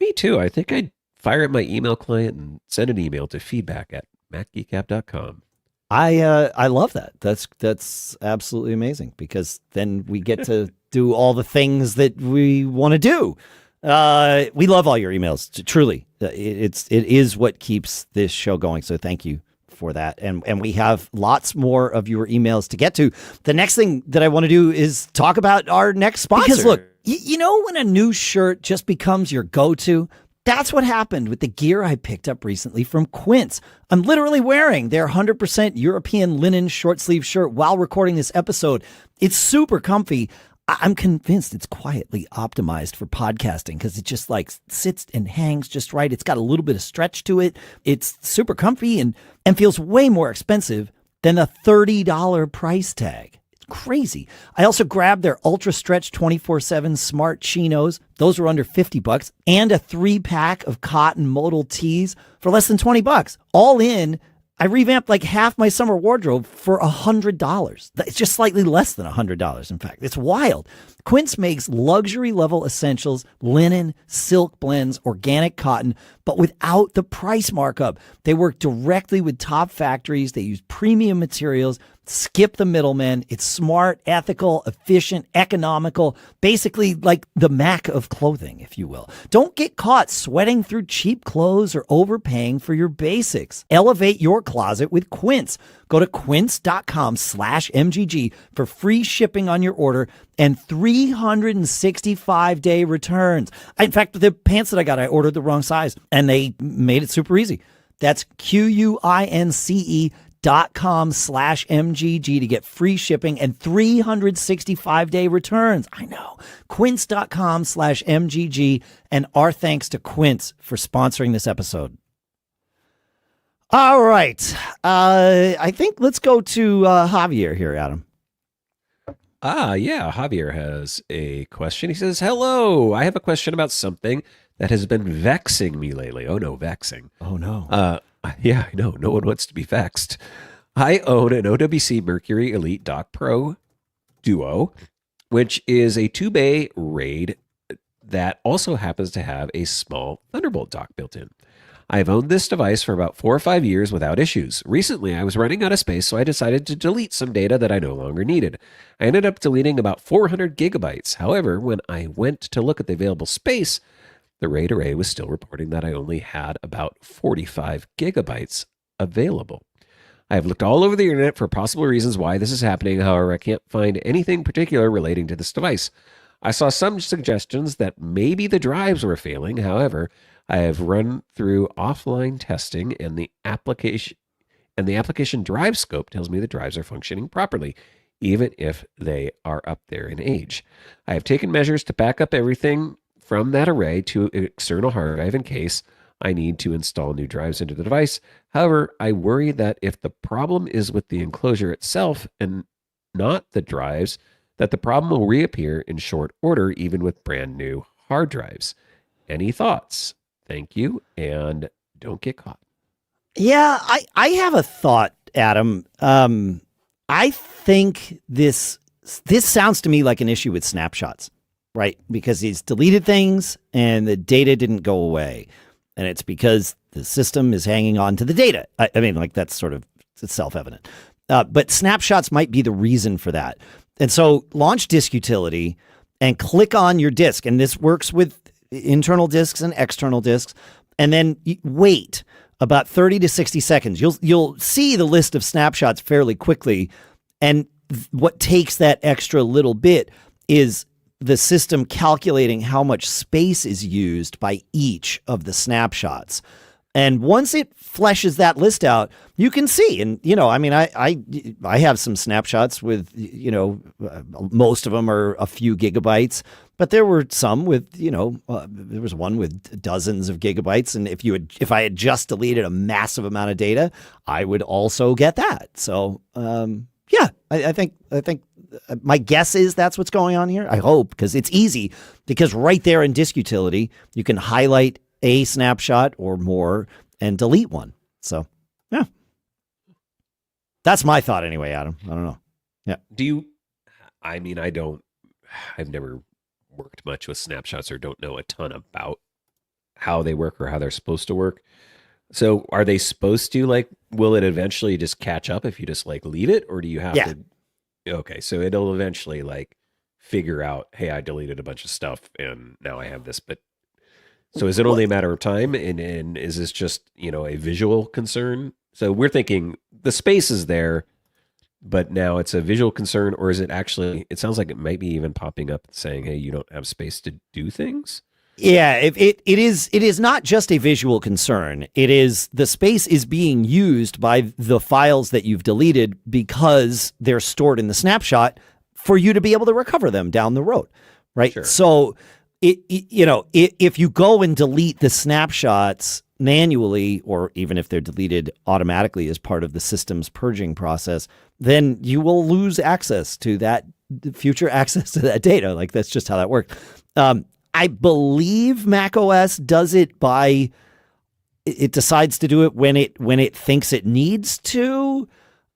Me too. I think I'd fire up my email client and send an email to feedback at macgeekgab.com. I love that. That's absolutely amazing, because then we get to do all the things that we want to do. We love all your emails. Truly, it is what keeps this show going. So thank you for that. And we have lots more of your emails to get to. The next thing that I want to do is talk about our next sponsor. Because look, you know when a new shirt just becomes your go-to? That's what happened with the gear I picked up recently from Quince. I'm literally wearing their 100% European linen short sleeve shirt while recording this episode. It's super comfy. I'm convinced it's quietly optimized for podcasting because it just like sits and hangs just right. It's got a little bit of stretch to it. It's super comfy and feels way more expensive than the $30 price tag. Crazy. I also grabbed their ultra stretch 24/7 smart chinos. Those were under $50 and a 3-pack of cotton modal tees for less than $20. All in, I revamped like half my summer wardrobe for $100. It's just slightly less than $100. In fact, it's wild. Quince makes luxury level essentials, linen, silk blends, organic cotton, but without the price markup. They work directly with top factories. They use premium materials. Skip the middleman. It's smart, ethical, efficient, economical, basically like the Mac of clothing, if you will. Don't get caught sweating through cheap clothes or overpaying for your basics. Elevate your closet with Quince. Go to quince.com/MGG for free shipping on your order and 365-day returns. In fact, the pants that I got, I ordered the wrong size and they made it super easy. That's QUINCE.com/MGG to get free shipping and 365-day returns. I know. Quince.com/MGG, and our thanks to Quince for sponsoring this episode. All right. I think let's go to Javier here, Adam. Yeah. Javier has a question. He says, hello. I have a question about something that has been vexing me lately. Oh, no, vexing. Oh, no. Yeah, I know. No one wants to be vexed. I own an OWC Mercury Elite Dock Pro Duo, which is a 2-bay RAID that also happens to have a small Thunderbolt dock built in. I've owned this device for about 4 or 5 years without issues. Recently, I was running out of space, so I decided to delete some data that I no longer needed. I ended up deleting about 400 gigabytes. However, when I went to look at the available space, the RAID array was still reporting that I only had about 45 gigabytes available. I have looked all over the internet for possible reasons why this is happening. However, I can't find anything particular relating to this device. I saw some suggestions that maybe the drives were failing. However, I have run through offline testing and the application drive scope tells me the drives are functioning properly, even if they are up there in age. I have taken measures to back up everything from that array to an external hard drive in case I need to install new drives into the device. However, I worry that if the problem is with the enclosure itself and not the drives, that the problem will reappear in short order, even with brand new hard drives. Any thoughts? Thank you, and don't get caught. Yeah, I have a thought, Adam. I think this sounds to me like an issue with snapshots, right? Because he's deleted things and the data didn't go away. And it's because the system is hanging on to the data. I mean, like that's sort of self-evident. But snapshots might be the reason for that. And so launch Disk Utility and click on your disk. And this works with internal disks and external disks. And then wait about 30 to 60 seconds. You'll see the list of snapshots fairly quickly. And what takes that extra little bit is the system calculating how much space is used by each of the snapshots. And once it fleshes that list out, you can see. And, I mean, I have some snapshots with, most of them are a few gigabytes, but there were some with, there was one with dozens of gigabytes. And if I had just deleted a massive amount of data, I would also get that. So, yeah, I think my guess is that's what's going on here. I hope, because it's easy, because right there in Disk Utility, you can highlight a snapshot or more and delete one. So, yeah. That's my thought anyway, Adam. I don't know. Yeah. I've never worked much with snapshots or don't know a ton about how they work or how they're supposed to work. So are they supposed to, will it eventually just catch up if you just leave it, or do you have to? Okay. So it'll eventually figure out, hey, I deleted a bunch of stuff and now I have this, but so is it only a matter of time? And is this just, a visual concern So we're thinking the space is there, but now it's a visual concern, or is it actually, it sounds like it might be even popping up saying, hey, you don't have space to do things. Yeah, it is not just a visual concern. It is the space is being used by the files that you've deleted because they're stored in the snapshot for you to be able to recover them down the road, right? Sure. So if you go and delete the snapshots manually, or even if they're deleted automatically as part of the system's purging process, then you will lose access to that future access to that data. Like, that's just how that works. I believe macOS does it by, it decides to do it when it thinks it needs to.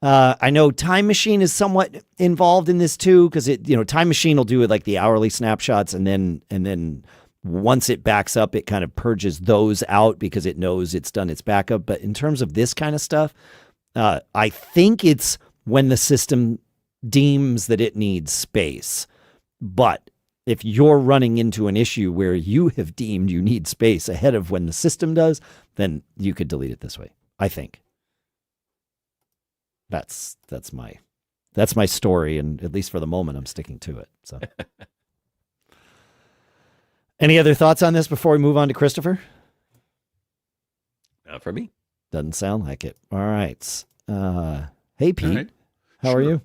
I know Time Machine is somewhat involved in this too, because Time Machine will do it like the hourly snapshots, and then once it backs up, it kind of purges those out because it knows it's done its backup. But in terms of this kind of stuff, I think it's when the system deems that it needs space. But if you're running into an issue where you have deemed you need space ahead of when the system does, then you could delete it this way, I think. That's my story, and at least for the moment, I'm sticking to it. So, any other thoughts on this before we move on to Christopher? Not for me. Doesn't sound like it. All right. Hey, Pete. Right. How are you?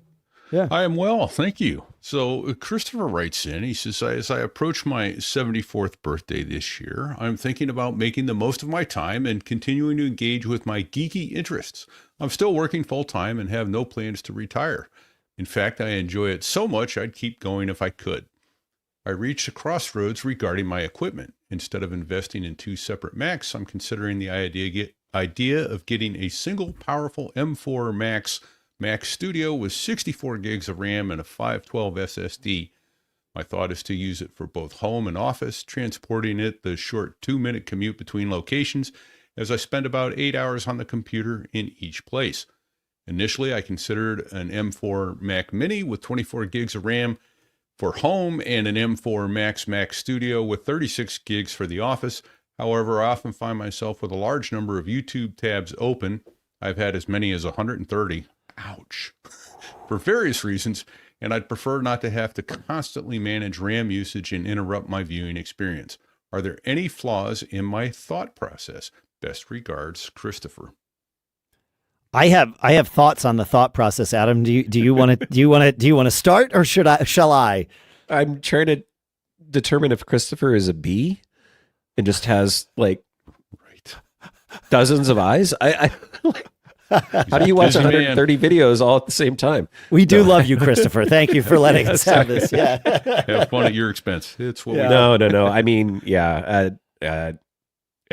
Yeah, I am well, thank you. So Christopher writes in, he says, as I approach my 74th birthday this year, I'm thinking about making the most of my time and continuing to engage with my geeky interests. I'm still working full-time and have no plans to retire. In fact, I enjoy it so much I'd keep going if I could. I reached a crossroads regarding my equipment. Instead of investing in two separate Macs, I'm considering the idea of getting a single powerful M4 Max Mac Studio with 64 gigs of RAM and a 512 SSD. My thought is to use it for both home and office, transporting it the short 2-minute commute between locations, as I spend about 8 hours on the computer in each place. Initially, I considered an M4 Mac Mini with 24 gigs of RAM for home and an M4 Max Mac Studio with 36 gigs for the office. However, I often find myself with a large number of YouTube tabs open. I've had as many as 130. Ouch. For various reasons, and I'd prefer not to have to constantly manage RAM usage and interrupt my viewing experience. Are there any flaws in my thought process? Best regards, Christopher. I have thoughts on the thought process, Adam. Do you want to start, or shall I? I'm trying to determine if Christopher is a bee and just has like dozens of eyes. How do you watch 130 videos all at the same time? We do love you, Christopher. Thank you for letting us have this. Yeah. Have fun at your expense. It's what we do. No. I mean, yeah. I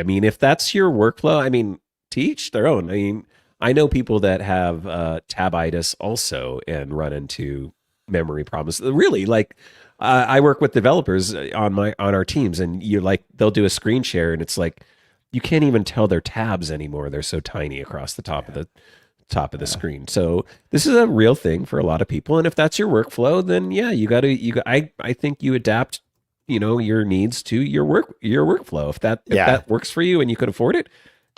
mean, if that's your workflow, I mean, to each their own. I mean, I know people that have Tab-itis also and run into memory problems. Really, like I work with developers on our teams, and they'll do a screen share, and it's like, you can't even tell they're tabs anymore. They're so tiny across the top of the screen. So this is a real thing for a lot of people. And if that's your workflow, then yeah, I think you adapt, your needs to your workflow. If that works for you and you could afford it,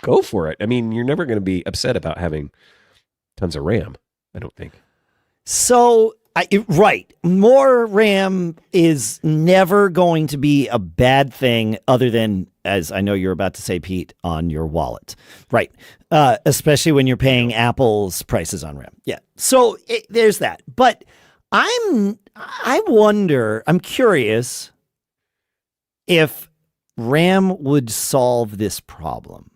go for it. I mean, you're never going to be upset about having tons of RAM, I don't think. So, right. More RAM is never going to be a bad thing, other than, as I know you're about to say, Pete, on your wallet. Right. Especially when you're paying Apple's prices on RAM. Yeah. So there's that. But I'm curious if RAM would solve this problem.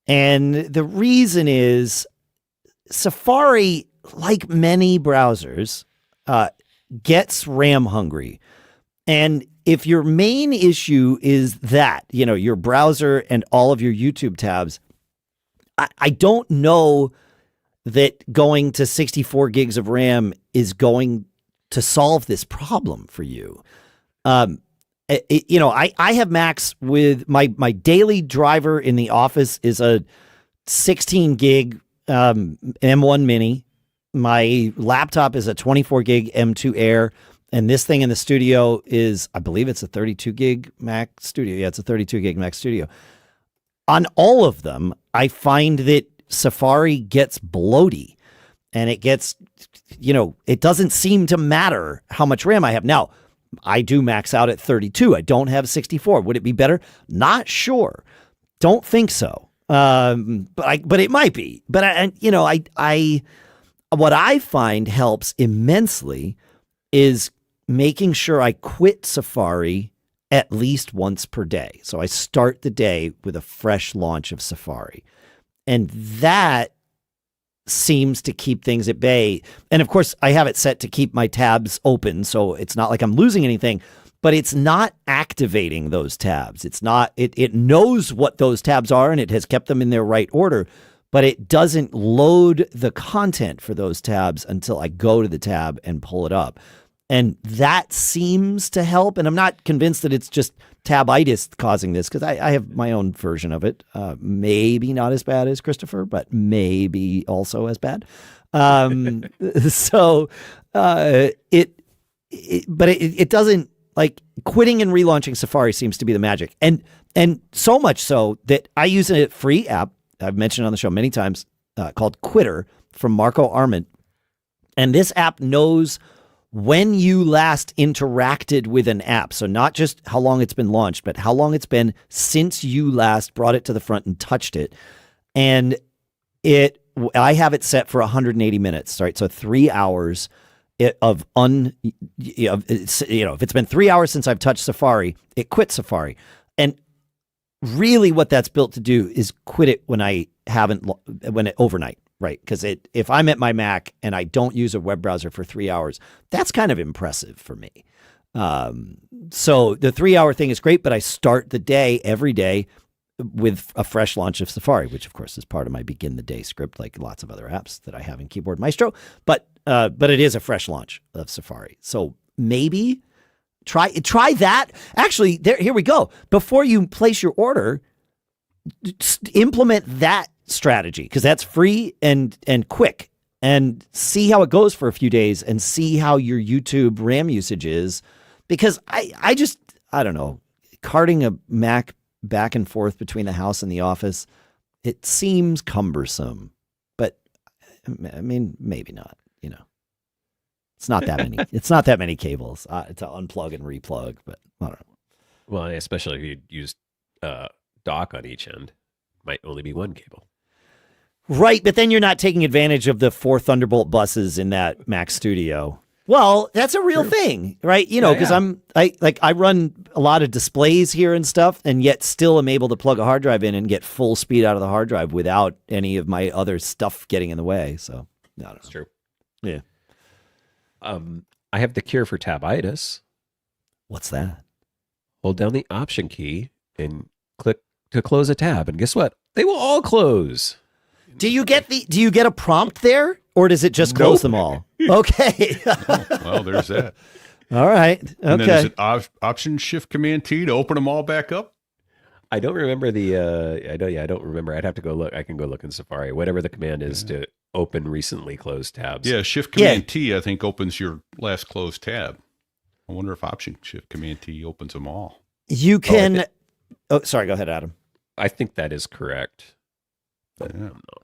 And the reason is Safari, like many browsers, gets RAM hungry. And if your main issue is that, your browser and all of your YouTube tabs, I don't know that going to 64 gigs of RAM is going to solve this problem for you. I have Macs with my daily driver in the office is a 16 gig M1 Mini. My laptop is a 24 gig M2 Air. And this thing in the studio is, I believe it's a 32 gig Mac Studio. Yeah, it's a 32 gig Mac Studio. On all of them, I find that Safari gets bloaty and it gets, it doesn't seem to matter how much RAM I have. Now, I do max out at 32. I don't have 64. Would it be better? Not sure. Don't think so. But it might be. But what I find helps immensely is making sure I quit Safari at least once per day. So I start the day with a fresh launch of Safari. And that seems to keep things at bay. And of course, I have it set to keep my tabs open, so it's not like I'm losing anything, but it's not activating those tabs. It's not, it knows what those tabs are and it has kept them in their right order, but it doesn't load the content for those tabs until I go to the tab and pull it up. And that seems to help. And I'm not convinced that it's just Tab-itis causing this, because I have my own version of it. Maybe not as bad as Christopher, but maybe also as bad. But it doesn't, like, quitting and relaunching Safari seems to be the magic. And so much so that I use a free app I've mentioned on the show many times called Quitter from Marco Arment. And this app knows when you last interacted with an app. So not just how long it's been launched, but how long it's been since you last brought it to the front and touched it. And I have it set for 180 minutes, right? So 3 hours if it's been 3 hours since I've touched Safari, it quits Safari. And really what that's built to do is quit it when overnight. Right, because if I'm at my Mac and I don't use a web browser for 3 hours, that's kind of impressive for me. So the 3 hour thing is great, but I start the day every day with a fresh launch of Safari, which of course is part of my begin the day script, like lots of other apps that I have in Keyboard Maestro. But it is a fresh launch of Safari. So maybe try that. Actually, here we go. Before you place your order, implement that strategy, because that's free and quick, and see how it goes for a few days and see how your YouTube RAM usage is, because I don't know, carting a Mac back and forth between the house and the office, it seems cumbersome, but I mean, maybe not, it's not that many, cables to unplug and replug, but I don't know. Well, especially if you use dock on each end, might only be one cable. Right, but then you're not taking advantage of the 4 Thunderbolt buses in that Mac Studio. Well, that's a real thing, right? Because I run a lot of displays here and stuff, and yet still am able to plug a hard drive in and get full speed out of the hard drive without any of my other stuff getting in the way. So, I don't know. That's true. Yeah. I have the cure for Tab-itis. What's that? Hold down the Option key and click to close a tab, and guess what? They will all close. Do you get a prompt there, or does it just close them all? Okay. Well, there's that. All right. Okay. And then is it Option Shift Command T to open them all back up? I don't remember I don't remember. I'd have to go look. I can go look in Safari. Whatever the command is to open recently closed tabs. Yeah, Shift Command T, I think, opens your last closed tab. I wonder if Option Shift Command T opens them all. You can. Sorry. Go ahead, Adam. I think that is correct. But Yeah. I'm not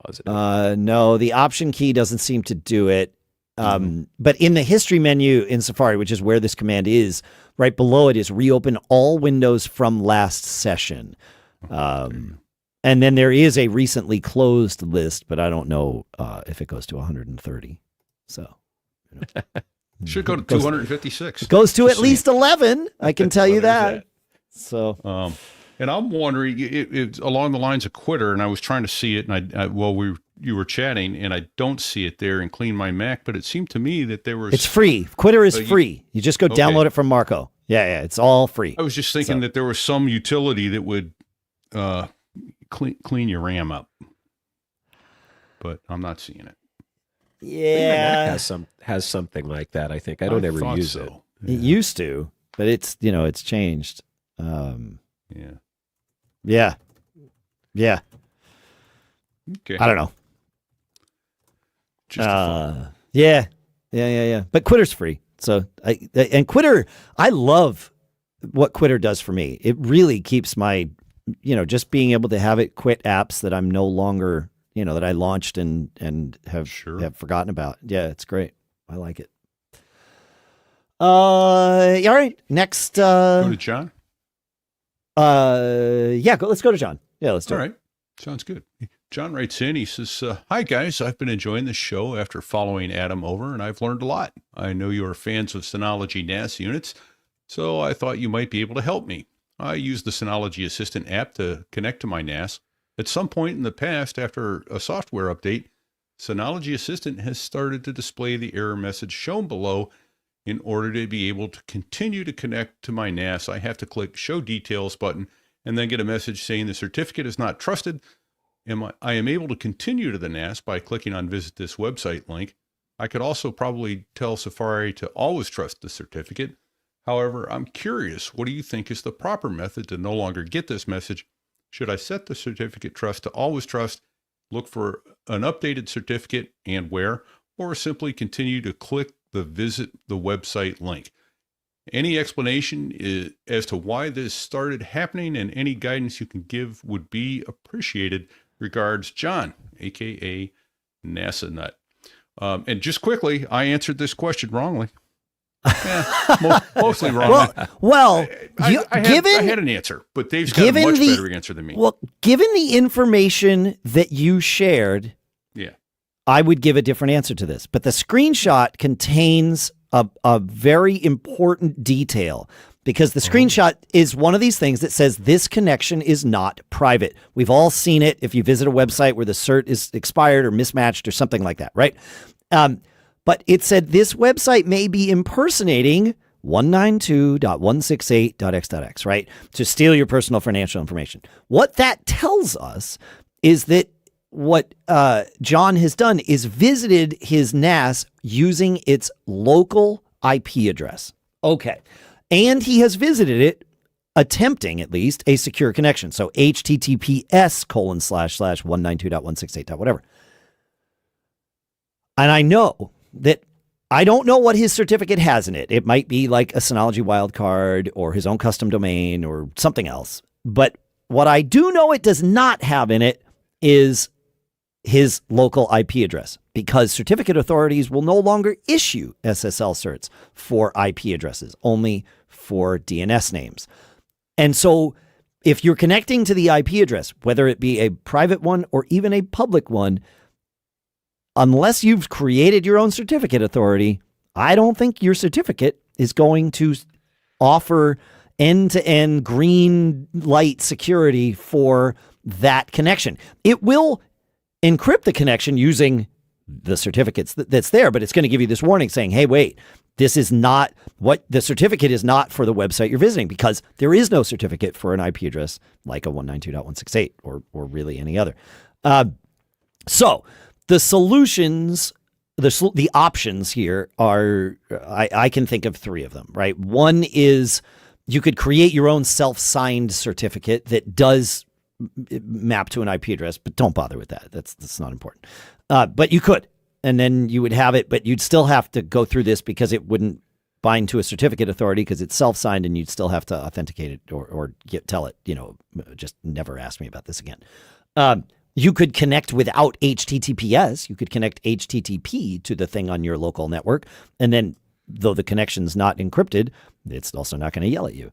positive. No, the Option key doesn't seem to do it. But in the history menu in Safari, which is where this command is, right below it is reopen all windows from last session. And then there is a recently closed list, but I don't know if it goes to 130. So Should go to 256. It goes to at least 11. I can tell you that. So, and I'm wondering, it's along the lines of Quitter, and I was trying to see it, and you were chatting, and I don't see it there in Clean My Mac, but it seemed to me that there was... It's free. Quitter is free. You just go download it from Marco. Yeah, it's all free. I was just thinking that there was some utility that would clean your RAM up, but I'm not seeing it. Yeah. Mac has something like that, I think. I don't ever use it. Yeah. It used to, but it's changed. Yeah. Yeah. Okay. I don't know. Just a thought. Yeah. But Quitter's free. So and Quitter, I love what Quitter does for me. It really keeps my, just being able to have it quit apps that I'm no longer, that I launched and have forgotten about. Yeah, it's great. I like it. All right. Next. Go to John. Let's go to John. Yeah, let's do it. All right. Sounds good. John writes in, he says, hi guys, I've been enjoying this show after following Adam over, and I've learned a lot. I know you are fans of Synology NAS units, so I thought you might be able to help me. I use the Synology Assistant app to connect to my NAS. At some point in the past, after a software update, Synology Assistant has started to display the error message shown below. In order to be able to continue to connect to my NAS, I have to click Show Details button and then get a message saying the certificate is not trusted. I am able to continue to the NAS by clicking on Visit this website link. I could also probably tell Safari to always trust the certificate. However, I'm curious, what do you think is the proper method to no longer get this message? Should I set the certificate trust to always trust, look for an updated certificate and where, or simply continue to click the Visit the website link? Any explanation as to why this started happening and any guidance you can give would be appreciated. Regards, John, a.k.a. NASA Nut. And just quickly, I answered this question wrongly. Mostly wrong. I had an answer, but Dave's got a much better answer than me. Well, given the information that you shared, I would give a different answer to this. But the screenshot contains a very important detail, because the screenshot is one of these things that says this connection is not private. We've all seen it if you visit a website where the cert is expired or mismatched or something like that, right? But it said this website may be impersonating 192.168.x.x, right? To steal your personal financial information. What that tells us is that what John has done is visited his NAS using its local IP address. Okay. And he has visited it attempting at least a secure connection. So https://192.168. Whatever. And I know that I don't know what his certificate has in it. It might be like a Synology wildcard or his own custom domain or something else. But what I do know it does not have in it is his local IP address, because certificate authorities will no longer issue SSL certs for IP addresses, only for DNS names. And so if you're connecting to the IP address, whether it be a private one or even a public one, unless you've created your own certificate authority, I don't think your certificate is going to offer end-to-end green light security for that connection. It will encrypt the connection using the certificates that's there, but it's going to give you this warning saying, hey, wait, this is not what the certificate is not for the website you're visiting, because there is no certificate for an IP address like a 192.168 or really any other. So the solutions, the options here are, I can think of three of them, right? One is you could create your own self-signed certificate that does map to an IP address, but don't bother with that. That's not important. But you could, and then you would have it, but you'd still have to go through this because it wouldn't bind to a certificate authority because it's self-signed, and you'd still have to authenticate it or tell it, just never ask me about this again. You could connect without HTTPS. You could connect HTTP to the thing on your local network, and then though the connection's not encrypted, it's also not going to yell at you.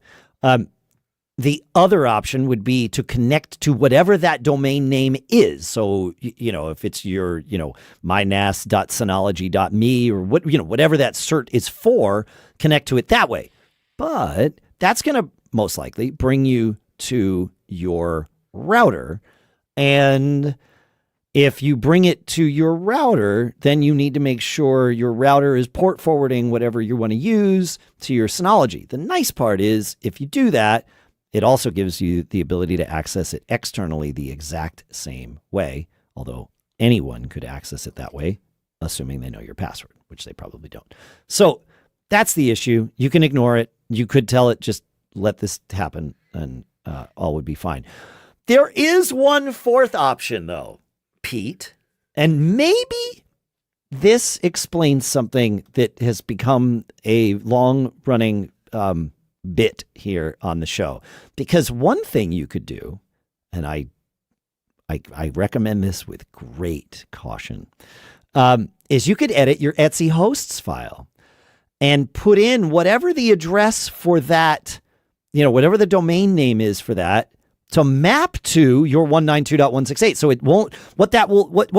The other option would be to connect to whatever that domain name is. So, if it's your, mynas.synology.me or whatever that cert is for, connect to it that way. But that's going to most likely bring you to your router. And if you bring it to your router, then you need to make sure your router is port forwarding whatever you want to use to your Synology. The nice part is if you do that, it also gives you the ability to access it externally the exact same way, although anyone could access it that way, assuming they know your password, which they probably don't. So that's the issue. You can ignore it. You could tell it, just let this happen, and all would be fine. There is one fourth option, though, Pete, and maybe this explains something that has become a long-running bit here on the show. Because one thing you could do, and I I recommend this with great caution, is you could edit your Etsy hosts file and put in whatever the address for that, whatever the domain name is for that, to map to your 192.168. So it won't, what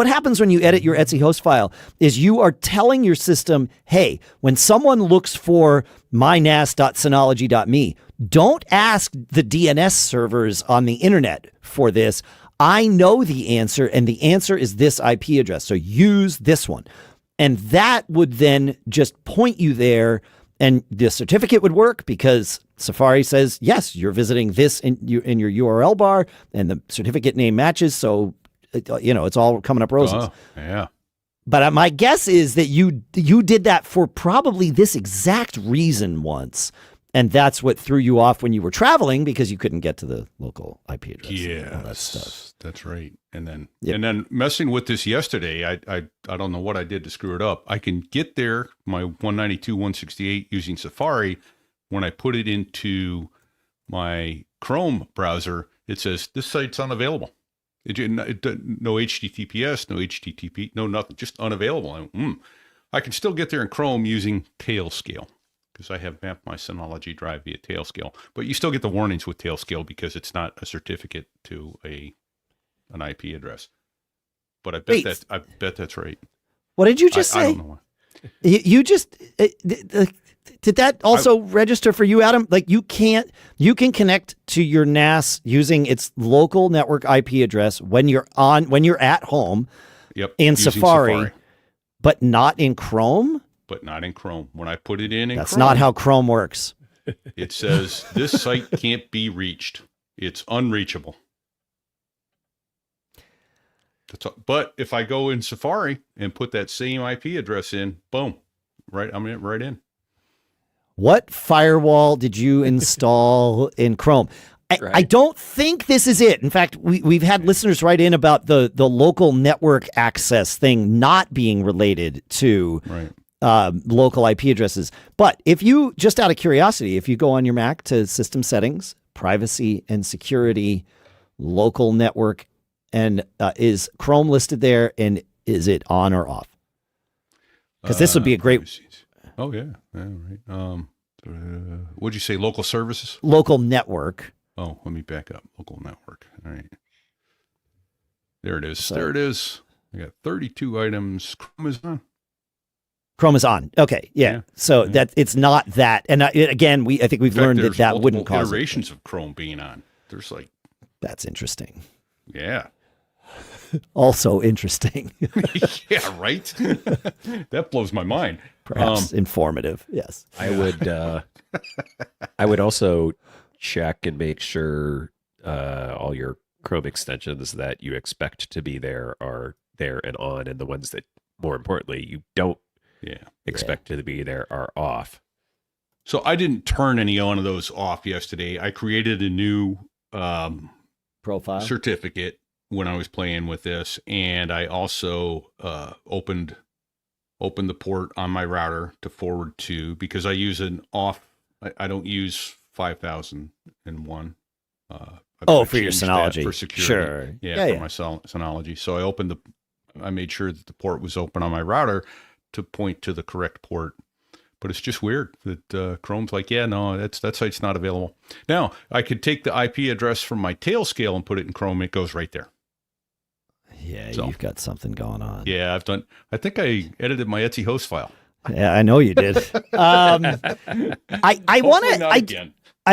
happens when you edit your Etsy host file is you are telling your system, hey, when someone looks for mynas.synology.me, don't ask the DNS servers on the internet for this. I know the answer, and the answer is this IP address. So use this one. And that would then just point you there, and the certificate would work because Safari says, yes, you're visiting this in your URL bar, and the certificate name matches. So, it's all coming up roses. Oh, yeah. But my guess is that you did that for probably this exact reason once. And that's what threw you off when you were traveling because you couldn't get to the local IP address. Yeah, that's right. And then messing with this yesterday, I don't know what I did to screw it up. I can get there, my 192.168 using Safari. When I put it into my Chrome browser, it says this site's unavailable. No HTTPS, no HTTP, no nothing, just unavailable. I can still get there in Chrome using Tailscale, because I have mapped my Synology drive via Tailscale. But you still get the warnings with Tailscale because it's not a certificate to an IP address. But I bet that's right. What did you just say? I don't know why. You just did that also register for you, Adam? Like you can connect to your NAS using its local network IP address when you're at home. Yep. In Safari, but not in Chrome. But not in Chrome. When I put it in That's Chrome, not how Chrome works. It says this site can't be reached. It's unreachable. But if I go in Safari and put that same IP address in, boom, I'm right in. What firewall did you install in Chrome? I don't think this is it. In fact, we've had listeners write in about the local network access thing not being related to local IP addresses. But if you, just out of curiosity, if you go on your Mac to System Settings, Privacy and Security, Local Network, and is Chrome listed there, and is it on or off? Because this would be a great... Oh, yeah. Right. What'd you say, local services? Local network. Oh, let me back up. Local network. All right. There it is. There it is. I got 32 items. Chrome is on. Chrome is on. Okay, yeah. So that it's not that. And again, I think we've learned that wouldn't cause iterations of Chrome being on. There's like... That's interesting. Yeah. Also interesting. Yeah, right? That blows my mind. Perhaps informative, yes. I would also check and make sure all your Chrome extensions that you expect to be there are there and on, and the ones that, more importantly, you don't expect to be there are off. So I didn't turn any one of those off yesterday. I created a new profile certificate when I was playing with this, and I also opened the port on my router to forward to, because I use an off. I don't use 5001. For your Synology, for security. Sure. For my Synology. So I made sure that the port was open on my router to point to the correct port. But it's just weird that Chrome's like, that site's not available. Now, I could take the IP address from my Tailscale and put it in Chrome. It goes right there. Yeah, so, you've got something going on. Yeah, I think I edited my Etsy host file. Yeah, I know you did. I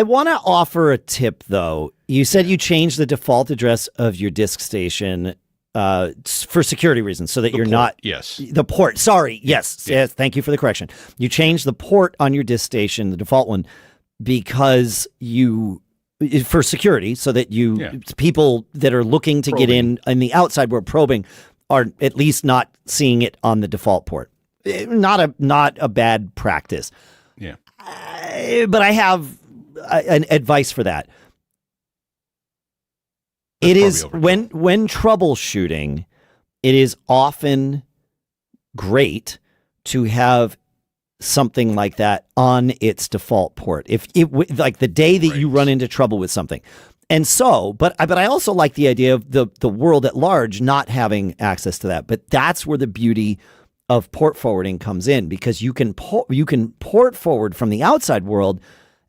want to offer a tip, though. You said you changed the default address of your disk station for security reasons, so that you're not... Yes. The port. Sorry. Yes. Yes. Thank you for the correction. You changed the port on your disk station, the default one, because for security, so that people that are looking to get in the outside world probing are at least not seeing it on the default port. Not a bad practice. Yeah. But I have an advice for that. It is when troubleshooting, it is often great to have something like that on its default port. If like the day that you run into trouble with something, And so, but I also like the idea of the world at large not having access to that. But that's where the beauty of port forwarding comes in, because you can port forward from the outside world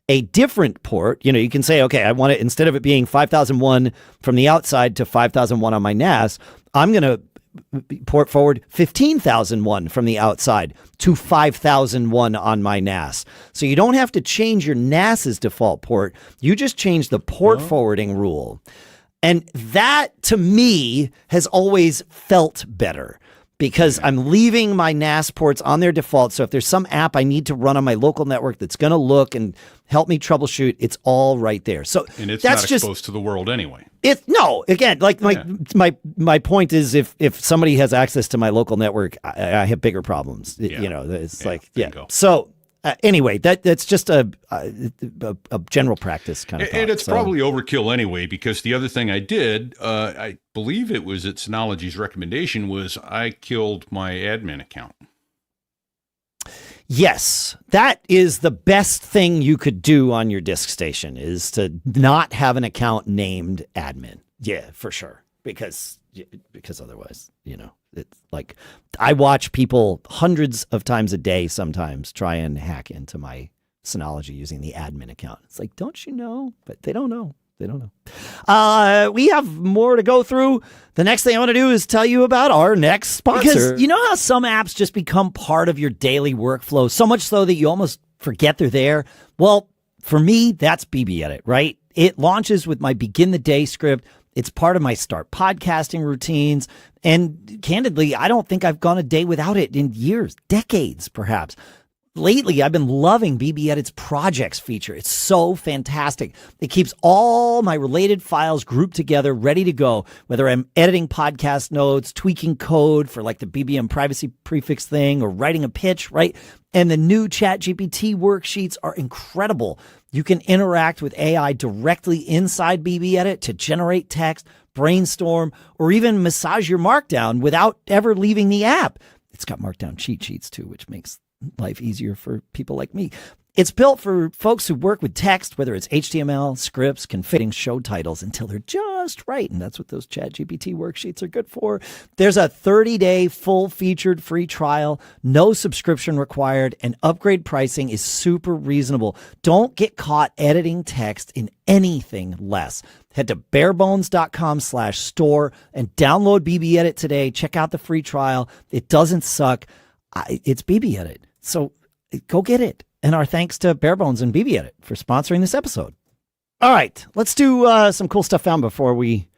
a different port. You can say, okay, I want it, instead of it being 5001 from the outside to 5001 on my NAS, I'm going to port forward 15,001 from the outside to 5,001 on my NAS. So you don't have to change your NAS's default port. You just change the port forwarding rule. And that, to me, has always felt better, because I'm leaving my NAS ports on their default. So if there's some app I need to run on my local network that's going to look and help me troubleshoot, it's all right there. So and it's that's not just exposed to the world anyway. Again, like my point is, if somebody has access to my local network, I have bigger problems. Bingo. So anyway, that's just a general practice kind of thought. And it's probably overkill anyway, because the other thing I did, I believe it was at Synology's recommendation, was I killed my admin account. Yes, that is the best thing you could do on your disk station, is to not have an account named admin. Yeah, for sure. Because otherwise, it's like, I watch people hundreds of times a day sometimes try and hack into my Synology using the admin account. It's like, don't you know? But they don't know. They don't know. We have more to go through. The next thing I want to do is tell you about our next sponsor. Because you know how some apps just become part of your daily workflow, so much so that you almost forget they're there? Well, for me, that's BBEdit, right? It launches with my begin the day script. It's part of my start podcasting routines. And candidly, I don't think I've gone a day without it in years, decades, perhaps. Lately, I've been loving BBEdit's projects feature. It's so fantastic. It keeps all my related files grouped together, ready to go, whether I'm editing podcast notes, tweaking code for like the BBM privacy prefix thing, or writing a pitch, right? And the new ChatGPT worksheets are incredible. You can interact with AI directly inside BBEdit to generate text, brainstorm, or even massage your Markdown without ever leaving the app. It's got Markdown cheat sheets too, which makes life easier for people like me. It's built for folks who work with text, whether it's HTML, scripts, configuring show titles until they're just right. And that's what those ChatGPT worksheets are good for. There's a 30-day full-featured free trial, no subscription required, and upgrade pricing is super reasonable. Don't get caught editing text in anything less. Head to barebones.com/store and download BBEdit today. Check out the free trial. It doesn't suck. It's BBEdit. So go get it. And our thanks to Barebones and BBEdit for sponsoring this episode. All right, let's do some cool stuff found before we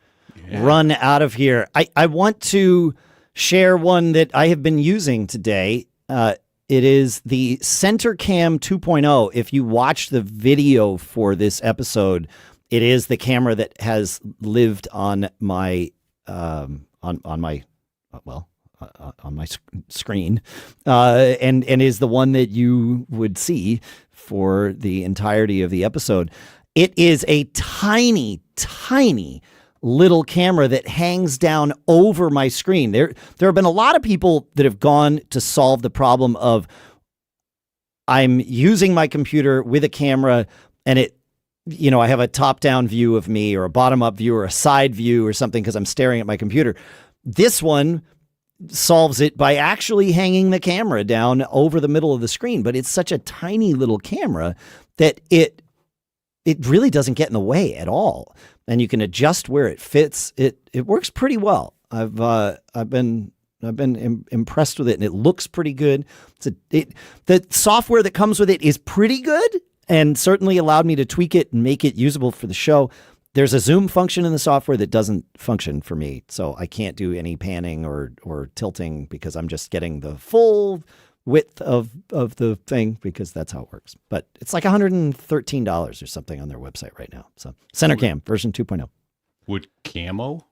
run out of here. I want to share one that I have been using today. It is the CenterCam 2.0. If you watch the video for this episode, it is the camera that has lived on my on my screen, and is the one that you would see for the entirety of the episode. It is a tiny, tiny little camera that hangs down over my screen. There have been a lot of people that have gone to solve the problem of, I'm using my computer with a camera and I have a top-down view of me, or a bottom-up view, or a side view or something because I'm staring at my computer. This one solves it by actually hanging the camera down over the middle of the screen. But it's such a tiny little camera that it really doesn't get in the way at all. And you can adjust where it fits. It works pretty well. I've been impressed with it, and it looks pretty good. The software that comes with it is pretty good, and certainly allowed me to tweak it and make it usable for the show. There's a zoom function in the software that doesn't function for me, so I can't do any panning or tilting because I'm just getting the full width of the thing, because that's how it works. But it's like $113 or something on their website right now. So CenterCam version 2.0. Would Camo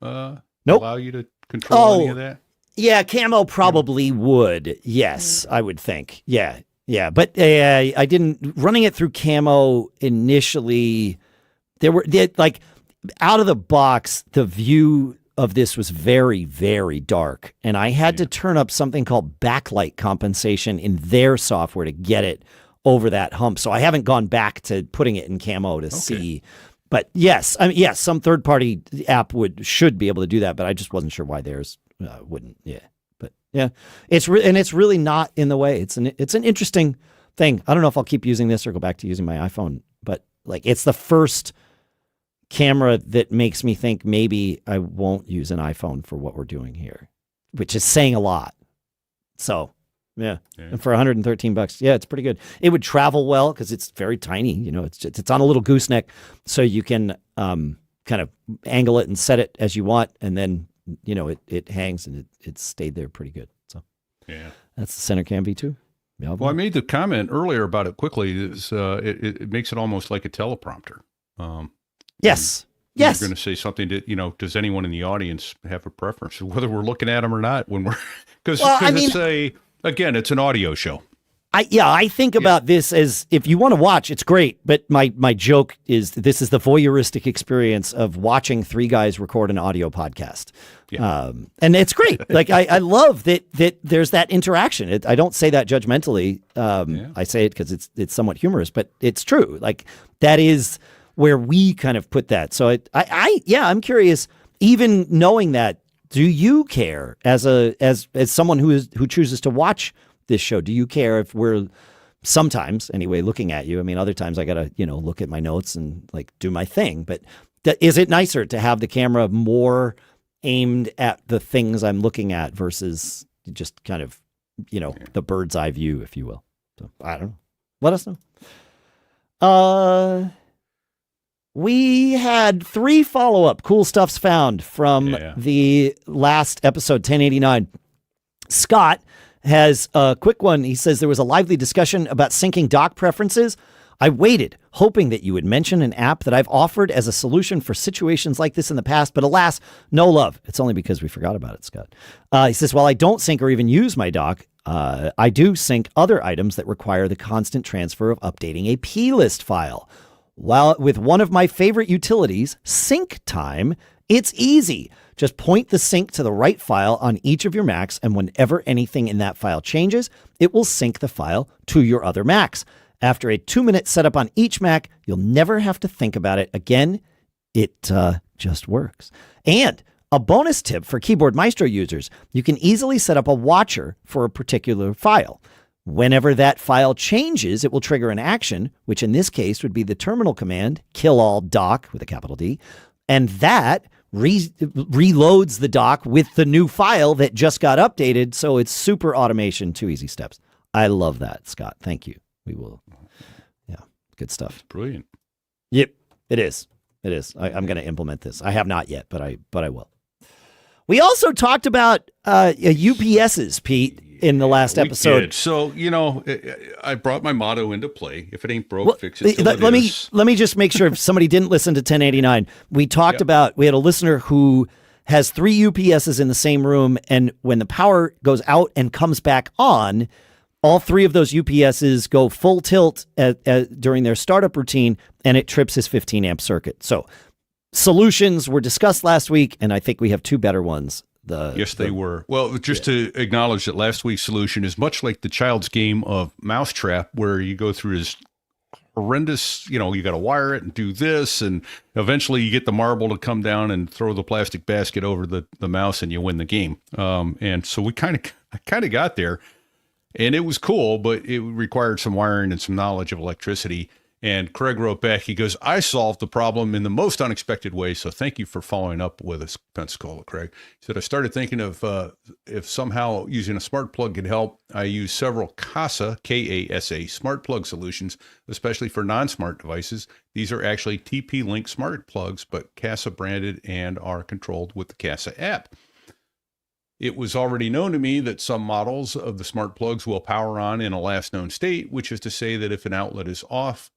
Nope. allow you to control any of that? Yeah, Camo probably would. Yes, I would think. Yeah. But I didn't, running it through Camo initially. Like, out of the box, the view of this was very, very dark. And I had to turn up something called backlight compensation in their software to get it over that hump. So I haven't gone back to putting it in Camo to see But yes, I mean, yes, some third-party app should be able to do that, but I just wasn't sure why theirs wouldn't. Yeah, but yeah, it's really not in the way. It's an interesting thing. I don't know if I'll keep using this or go back to using my iPhone, but like it's the first camera that makes me think maybe I won't use an iPhone for what we're doing here, which is saying a lot. So yeah. And for $113, yeah, it's pretty good. It would travel well because it's very tiny. You know, it's on a little gooseneck, so you can kind of angle it and set it as you want, and then you know it hangs and it stayed there pretty good. So yeah, that's the CenterCam V2. Yeah, well, I made the comment earlier about it quickly. It makes it almost like a teleprompter. Yes. Yes. You're going to say something that, you know, does anyone in the audience have a preference, whether we're looking at them or not when we're, because again, it's an audio show. I think about this as if you want to watch, it's great. But my joke is this is the voyeuristic experience of watching three guys record an audio podcast. Yeah. And it's great. Like I love that there's that interaction. I don't say that judgmentally. I say it because it's somewhat humorous, but it's true. Like that is where we kind of put that. So I'm curious, even knowing that, do you care as someone who chooses to watch this show? Do you care if we're sometimes anyway looking at you? I mean, other times I got to, you know, look at my notes and like do my thing, but is it nicer to have the camera more aimed at the things I'm looking at versus just kind of, you know, the bird's eye view, if you will? So I don't know. Let us know. We had 3 follow-up cool stuffs found from the last episode, 1089. Scott has a quick one. He says there was a lively discussion about syncing dock preferences. I waited, hoping that you would mention an app that I've offered as a solution for situations like this in the past, but alas, no love. It's only because we forgot about it, Scott. He says, while I don't sync or even use my dock, I do sync other items that require the constant transfer of updating a plist file. While with one of my favorite utilities, Sync Time, it's easy. Just point the sync to the right file on each of your Macs, and whenever anything in that file changes, it will sync the file to your other Macs. After a 2-minute setup on each Mac, you'll never have to think about it again. It just works. And a bonus tip for Keyboard Maestro users, you can easily set up a watcher for a particular file. Whenever that file changes, it will trigger an action, which in this case would be the terminal command, kill all dock with a capital D, and that reloads the dock with the new file that just got updated, so it's super automation, 2 easy steps. I love that, Scott. Thank you. We will. Yeah, good stuff. Brilliant. Yep, it is. It is. I'm going to implement this. I have not yet, but I will. We also talked about UPSs, Pete, in the last episode. Did. So, you know, I brought my motto into play. If it ain't broke, fix it till let me just make sure if somebody didn't listen to 1089. We talked about, we had a listener who has 3 UPSs in the same room, and when the power goes out and comes back on, all 3 of those UPSs go full tilt during their startup routine, and it trips his 15-amp circuit. So solutions were discussed last week, and I think we have 2 better ones. They were. Well, just to acknowledge that last week's solution is much like the child's game of Mousetrap, where you go through this horrendous, you know, you got to wire it and do this, and eventually you get the marble to come down and throw the plastic basket over the mouse, and you win the game. And so I kind of got there, and it was cool, but it required some wiring and some knowledge of electricity. And Craig wrote back, he goes, I solved the problem in the most unexpected way, so thank you for following up with us, Pensacola, Craig. He said, I started thinking of if somehow using a smart plug could help. I use several Kasa, K-A-S-A, smart plug solutions, especially for non-smart devices. These are actually TP-Link smart plugs, but Kasa branded and are controlled with the Kasa app. It was already known to me that some models of the smart plugs will power on in a last known state, which is to say that if an outlet is off,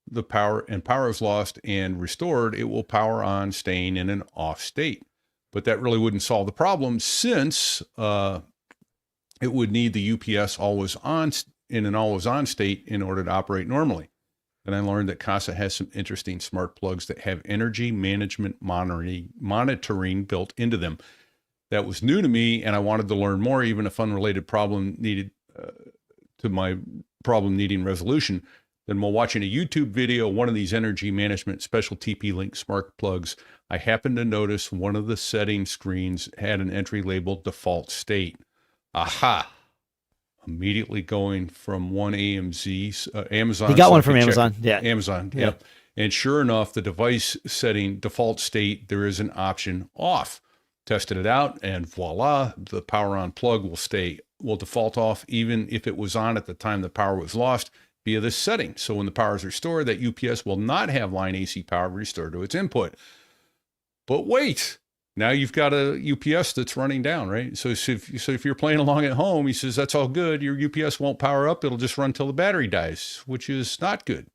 the power is lost and restored, it will power on staying in an off state. But that really wouldn't solve the problem, since it would need the UPS always on in an always on state in order to operate normally. And I learned that Kasa has some interesting smart plugs that have energy management monitoring built into them. That was new to me, and I wanted to learn more, even if unrelated problem needed to my problem needing resolution. Then while watching a YouTube video, one of these energy management special TP-Link smart plugs, I happened to notice one of the setting screens had an entry labeled default state. Aha! Immediately going from one Amazon. You got one from Amazon. Yeah. Amazon. Yep. And sure enough, the device setting default state, there is an option off. Tested it out, and voila, the power on plug will default off even if it was on at the time the power was lost via this setting. So when the power is restored, that UPS will not have line AC power restored to its input. But wait, now you've got a UPS that's running down, right? So if you're playing along at home, he says, that's all good. Your UPS won't power up. It'll just run till the battery dies, which is not good.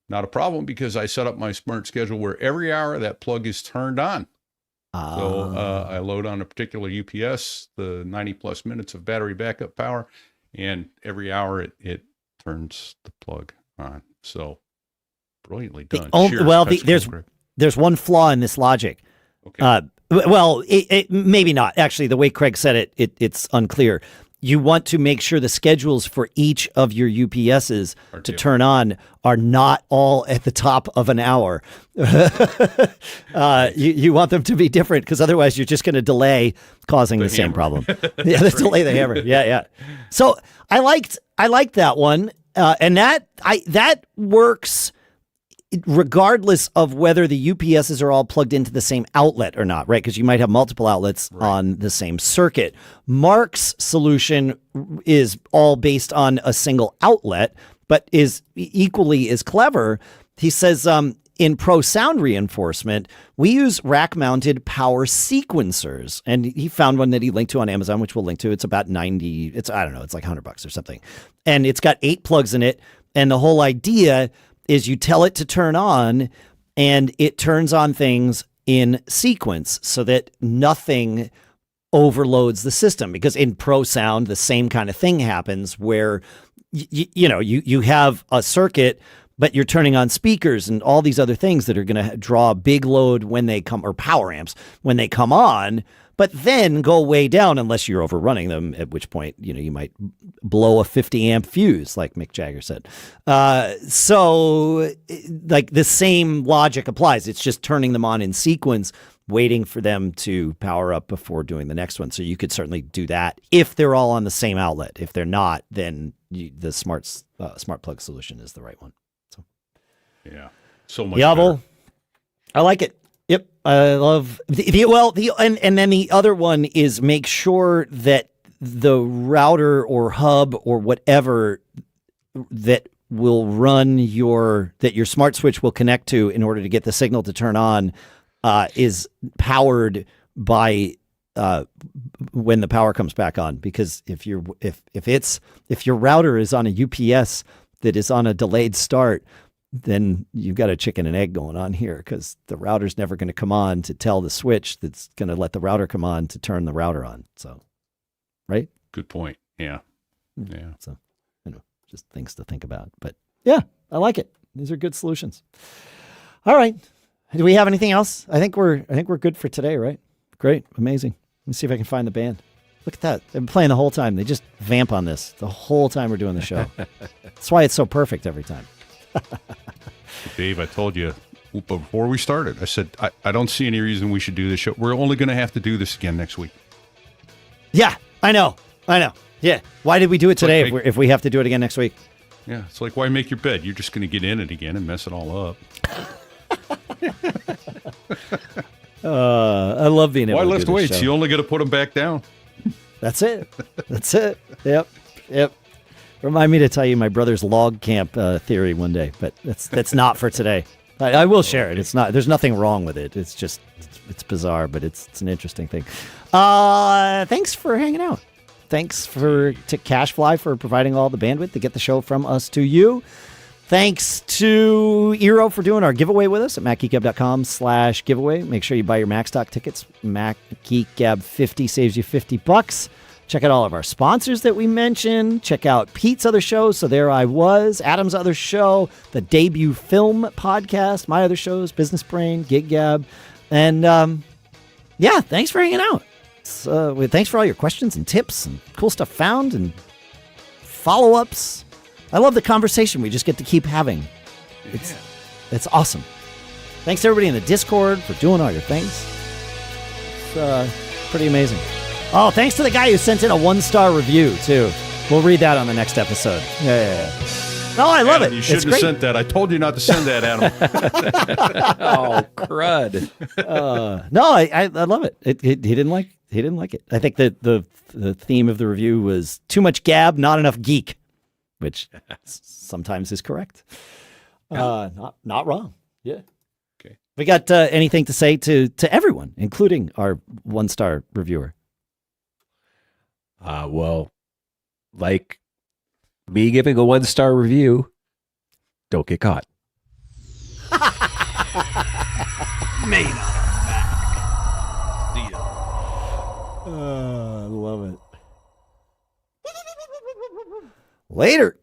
Not a problem because I set up my smart schedule where every hour that plug is turned on. So I load on a particular UPS, the 90 plus minutes of battery backup power, and every hour it turns the plug on. So brilliantly done. There's one flaw in this logic. Okay. It maybe not. Actually, the way Craig said it's unclear. You want to make sure the schedules for each of your UPSs to turn on are not all at the top of an hour. You want them to be different because otherwise you're just going to delay causing the same problem. Yeah, let's delay the hammer. Yeah. So I liked that one, and that works regardless of whether the UPSs are all plugged into the same outlet or not, right? Because you might have multiple outlets on the same circuit. Mark's solution is all based on a single outlet, but is equally as clever. He says, in pro sound reinforcement, we use rack-mounted power sequencers. And he found one that he linked to on Amazon, which we'll link to. It's about it's like $100 or something. And it's got 8 plugs in it. And the whole idea is you tell it to turn on and it turns on things in sequence so that nothing overloads the system. Because in pro sound, the same kind of thing happens where, you have a circuit, but you're turning on speakers and all these other things that are going to draw a big load when they come, or power amps when they come on, but then go way down unless you're overrunning them, at which point, you might blow a 50 amp fuse, like Mick Jagger said. So like the same logic applies. It's just turning them on in sequence, waiting for them to power up before doing the next one. So you could certainly do that if they're all on the same outlet. If they're not, then the smart plug solution is the right one. So yeah, so much better. I like it. Yep, I love and then the other one is make sure that the router or hub or whatever that will run that your smart switch will connect to in order to get the signal to turn on is powered by when the power comes back on. Because if your router is on a UPS that is on a delayed start, then you've got a chicken and egg going on here because the router's never going to come on to tell the switch that's going to let the router come on to turn the router on. So, right? Good point. Yeah. So, just things to think about. But yeah, I like it. These are good solutions. All right. Do we have anything else? I think we're good for today, right? Great. Amazing. Let me see if I can find the band. Look at that. They've been playing the whole time. They just vamp on this the whole time we're doing the show. That's why it's so perfect every time. Dave, I told you before we started, I said, I don't see any reason we should do this show. We're only going to have to do this again next week. Yeah, I know. Yeah. Why did we do it today if we have to do it again next week? Yeah, it's like, why make your bed? You're just going to get in it again and mess it all up. I love being able to do this Why lift weights? You only got to put them back down. That's it. Yep. Remind me to tell you my brother's log camp theory one day, but that's not for today. I will share it. It's not. There's nothing wrong with it. It's just it's bizarre, but it's an interesting thing. Thanks for hanging out. Thanks to CashFly for providing all the bandwidth to get the show from us to you. Thanks to Eero for doing our giveaway with us at macgeekgab.com/giveaway. Make sure you buy your Macstock tickets. Mac Geek Gab 50 saves you $50. Check out all of our sponsors that we mentioned. Check out Pete's other show, So There I Was, Adam's other show, the Debut Film podcast, my other shows, Business Brain, Gig Gab. And yeah, thanks for hanging out. Thanks for all your questions and tips and cool stuff found and follow-ups. I love the conversation we just get to keep having. It's awesome. Thanks to everybody in the Discord for doing all your things. It's pretty amazing. Oh, thanks to the guy who sent in a 1-star review, too. We'll read that on the next episode. Yeah. No, I love Adam, it. You shouldn't have sent that. I told you not to send that, Adam. Oh, crud. No, I love it. He didn't like it. I think that the theme of the review was too much gab, not enough geek, which sometimes is correct. Not wrong. Yeah. Okay. We got anything to say to everyone, including our 1-star reviewer? Well, like me giving a 1-star review, don't get caught. Made on Mac. See ya. I love it. Later.